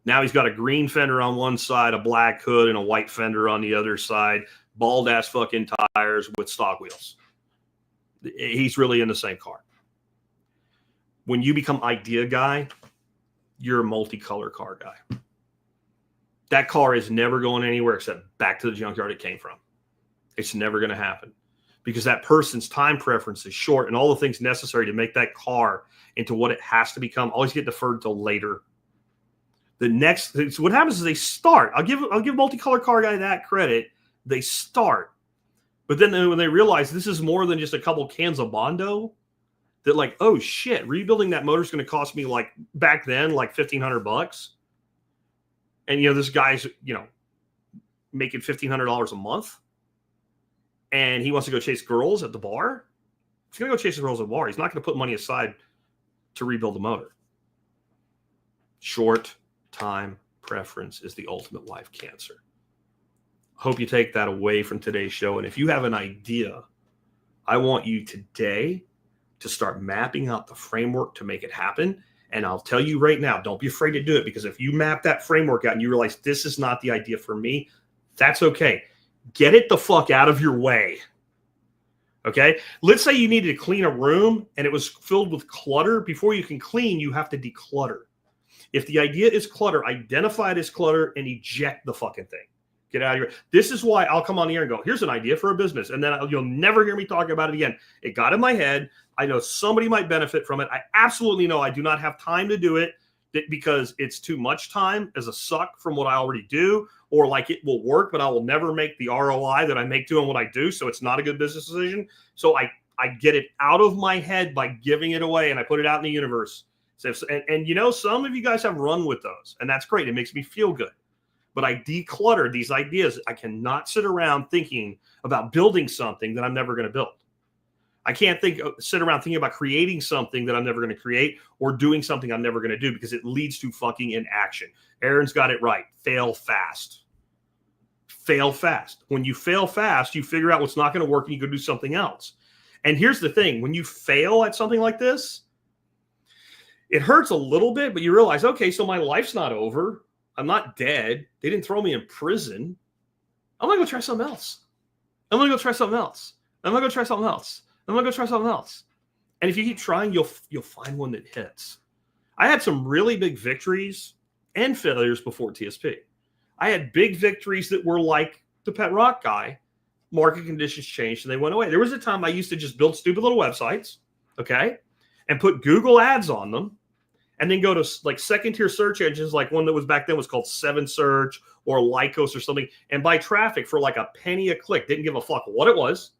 Now he's got a green fender on one side, a black hood, and a white fender on the other side, bald ass fucking tires with stock wheels. He's really in the same car. When you become idea guy, you're a multicolor car guy. That car is never going anywhere except back to the junkyard it came from. It's never going to happen because that person's time preference is short, and all the things necessary to make that car into what it has to become always get deferred till later. The next, so what happens is they start. I'll give multicolor car guy that credit. They start, but then when they realize this is more than just a couple cans of Bondo, that like, oh shit, rebuilding that motor is going to cost me like back then like $1,500, and you know this guy's making $1,500 a month, and he wants to go chase girls at the bar. He's going to go chase the girls at the bar. He's not going to put money aside to rebuild the motor. Short time preference is the ultimate life cancer. Hope you take that away from today's show. And if you have an idea, I want you today to start mapping out the framework to make it happen. And I'll tell you right now, don't be afraid to do it, because if you map that framework out and you realize this is not the idea for me, that's okay. Get it the fuck out of your way. Okay? Let's say you needed to clean a room and it was filled with clutter. Before you can clean, you have to declutter. If the idea is clutter, identify it as clutter and eject the fucking thing. Get out of here. This is why I'll come on the air and go, here's an idea for a business. And then you'll never hear me talk about it again. It got in my head. I know somebody might benefit from it. I absolutely know I do not have time to do it because it's too much time as a suck from what I already do, or like it will work, but I will never make the ROI that I make doing what I do. So it's not a good business decision. So I get it out of my head by giving it away, and I put it out in the universe. So and you know, some of you guys have run with those, and that's great. It makes me feel good. But I declutter these ideas. I cannot sit around thinking about building something that I'm never going to build. I can't sit around thinking about creating something that I'm never going to create, or doing something I'm never going to do, because it leads to fucking inaction. Aaron's got it right. Fail fast. Fail fast. When you fail fast, you figure out what's not going to work and you go do something else. And here's the thing. When you fail at something like this, it hurts a little bit, but you realize, okay, so my life's not over. I'm not dead. They didn't throw me in prison. I'm going to go try something else. I'm going to go try something else. I'm going to go try something else. I'm going to go try something else. And if you keep trying, you'll find one that hits. I had some really big victories and failures before TSP. I had big victories that were like the Pet Rock guy. Market conditions changed and they went away. There was a time I used to just build stupid little websites, okay, and put Google ads on them, and then go to like second tier search engines, like one that was back then was called 7Search or Lycos or something, and buy traffic for like a penny a click. Didn't give a fuck what it was,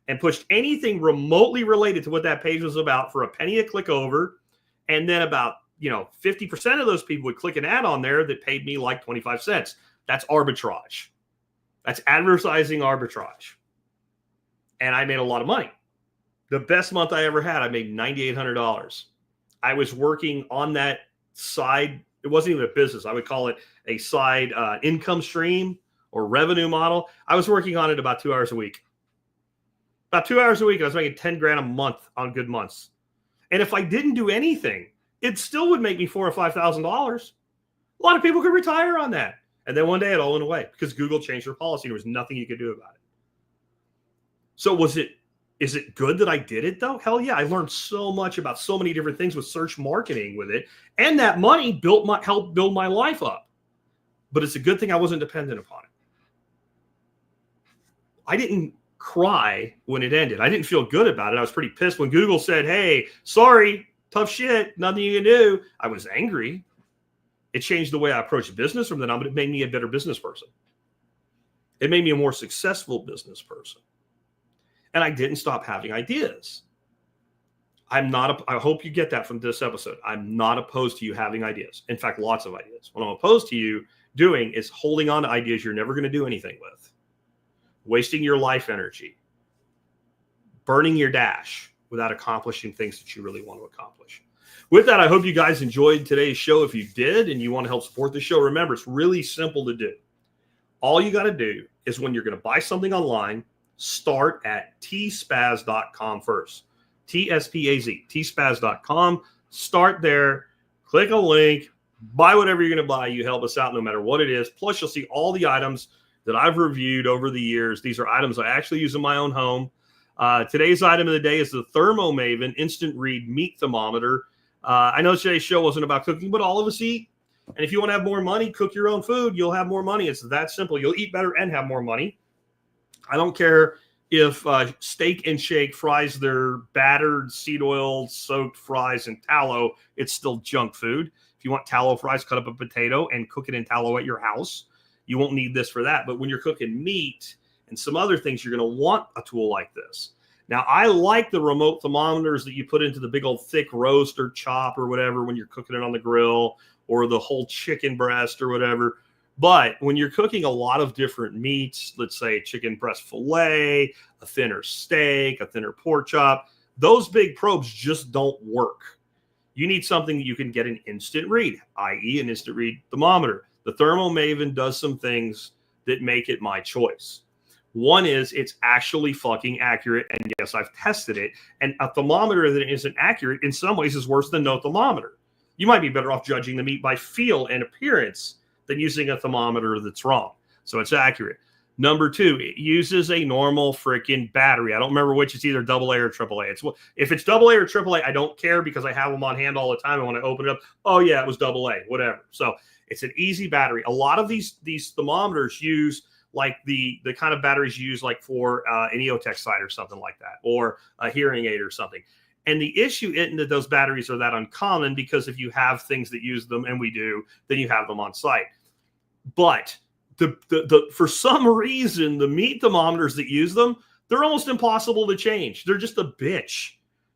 and pushed anything remotely related to what that page was about for a penny a click over. And then about 50% of those people would click an ad on there that paid me like 25 cents. That's arbitrage. That's advertising arbitrage. And I made a lot of money. The best month I ever had, I made $9,800. I was working on that side. It wasn't even a business. I would call it a side income stream or revenue model. I was working on it about 2 hours a week. About 2 hours a week, I was making 10 grand a month on good months. And if I didn't do anything, it still would make me $4,000 or $5,000. A lot of people could retire on that. And then one day it all went away because Google changed their policy. There was nothing you could do about it. So is it good that I did it though? Hell yeah. I learned so much about so many different things with search marketing with it. And that money helped build my life up. But it's a good thing I wasn't dependent upon it. I didn't cry when it ended. I didn't feel good about it. I was pretty pissed when Google said, hey, sorry, tough shit, nothing you can do. I was angry. It changed the way I approached business from then on, but it made me a better business person. It made me a more successful business person. And I didn't stop having ideas. I hope you get that from this episode. I'm not opposed to you having ideas. In fact, lots of ideas. What I'm opposed to you doing is holding on to ideas you're never going to do anything with, wasting your life energy, burning your dash without accomplishing things that you really want to accomplish. With that, I hope you guys enjoyed today's show. If you did and you want to help support the show, remember, it's really simple to do. All you got to do is when you're going to buy something online, start at tspaz.com first. TSPAZ, tspaz.com. Start there, click a link, buy whatever you're going to buy. You help us out no matter what it is. Plus, you'll see all the items that I've reviewed over the years. These are items I actually use in my own home. Today's item of the day is the Thermomaven Instant Read Meat Thermometer. I know today's show wasn't about cooking, but all of us eat. And if you want to have more money, cook your own food. You'll have more money. It's that simple. You'll eat better and have more money. I don't care if Steak and Shake fries their battered seed oil soaked fries in tallow. It's still junk food. If you want tallow fries, cut up a potato and cook it in tallow at your house. You won't need this for that. But when you're cooking meat and some other things, you're going to want a tool like this. Now, I like the remote thermometers that you put into the big old thick roast or chop or whatever when you're cooking it on the grill, or the whole chicken breast or whatever. But when you're cooking a lot of different meats, let's say chicken breast filet, a thinner steak, a thinner pork chop, those big probes just don't work. You need something that you can get an instant read, i.e. an instant read thermometer. The Thermomaven does some things that make it my choice. One is it's actually fucking accurate. And yes, I've tested it. And a thermometer that isn't accurate in some ways is worse than no thermometer. You might be better off judging the meat by feel and appearance than using a thermometer that's wrong. So it's accurate. Number two, it uses a normal freaking battery. I don't remember which. It's either AA or AAA. If it's AA or AAA, I don't care because I have them on hand all the time. And when I open it up, oh yeah, it was AA, whatever. So it's an easy battery. A lot of these thermometers use like the kind of batteries you use like for an EOTech site or something like that, or a hearing aid or something. And the issue isn't that those batteries are that uncommon, because if you have things that use them, and we do, then you have them on site. But for some reason, the meat thermometers that use them, they're almost impossible to change. They're just a bitch.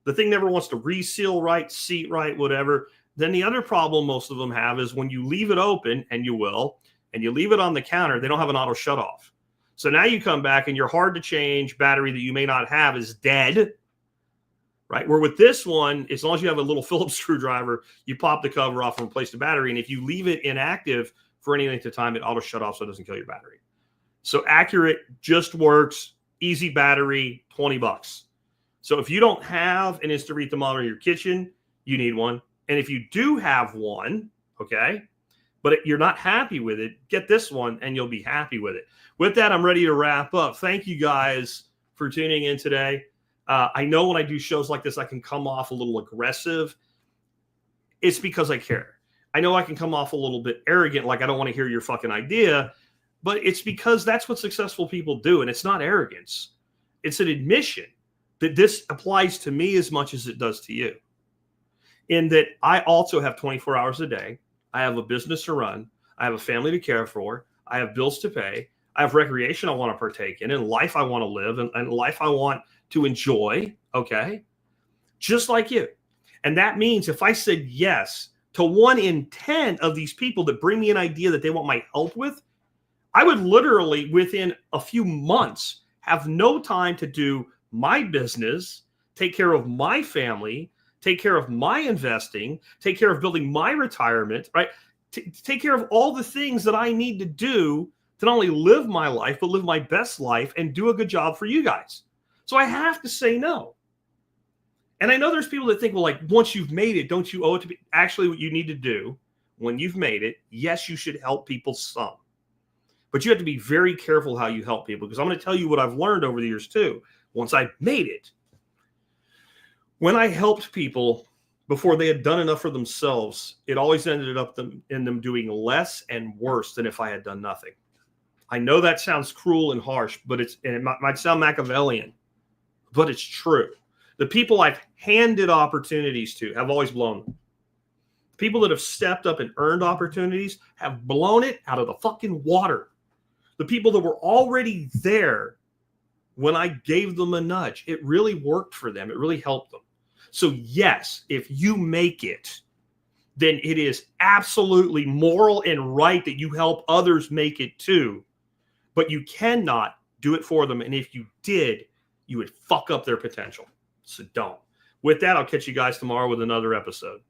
The thing never wants to reseal right, seat right, whatever. Then the other problem most of them have is when you leave it open, and you will, and you leave it on the counter, they don't have an auto shut off. So now you come back and your hard to change battery that you may not have is dead. Right? Where with this one, as long as you have a little Phillips screwdriver, you pop the cover off and replace the battery. And if you leave it inactive for any length of time, it auto shut off so it doesn't kill your battery. So accurate, just works, easy battery, $20. So if you don't have an instant read thermometer in your kitchen, you need one. And if you do have one, okay, but you're not happy with it, get this one and you'll be happy with it. With that, I'm ready to wrap up. Thank you guys for tuning in today. I know when I do shows like this, I can come off a little aggressive. It's because I care. I know I can come off a little bit arrogant, like I don't want to hear your fucking idea, but it's because that's what successful people do. And it's not arrogance. It's an admission that this applies to me as much as it does to you. In that I also have 24 hours a day. I have a business to run. I have a family to care for. I have bills to pay. I have recreation I want to partake in, and life I want to live, and life I want to enjoy, okay? Just like you. And that means if I said yes to 1 in 10 of these people that bring me an idea that they want my help with, I would literally, within a few months, have no time to do my business, take care of my family, take care of my investing, take care of building my retirement, right? Take care of all the things that I need to do to not only live my life, but live my best life and do a good job for you guys. So I have to say no. And I know there's people that think, well, like, once you've made it, don't you owe it to be? Actually, what you need to do when you've made it, yes, you should help people some. But you have to be very careful how you help people, because I'm going to tell you what I've learned over the years too, once I made it. When I helped people before they had done enough for themselves, it always ended up in them doing less and worse than if I had done nothing. I know that sounds cruel and harsh, but it might sound Machiavellian, but it's true. The people I've handed opportunities to have always blown them. People that have stepped up and earned opportunities have blown it out of the fucking water. The people that were already there when I gave them a nudge, it really worked for them. It really helped them. So yes, if you make it, then it is absolutely moral and right that you help others make it too. But you cannot do it for them. And if you did, you would fuck up their potential. So don't. With that, I'll catch you guys tomorrow with another episode.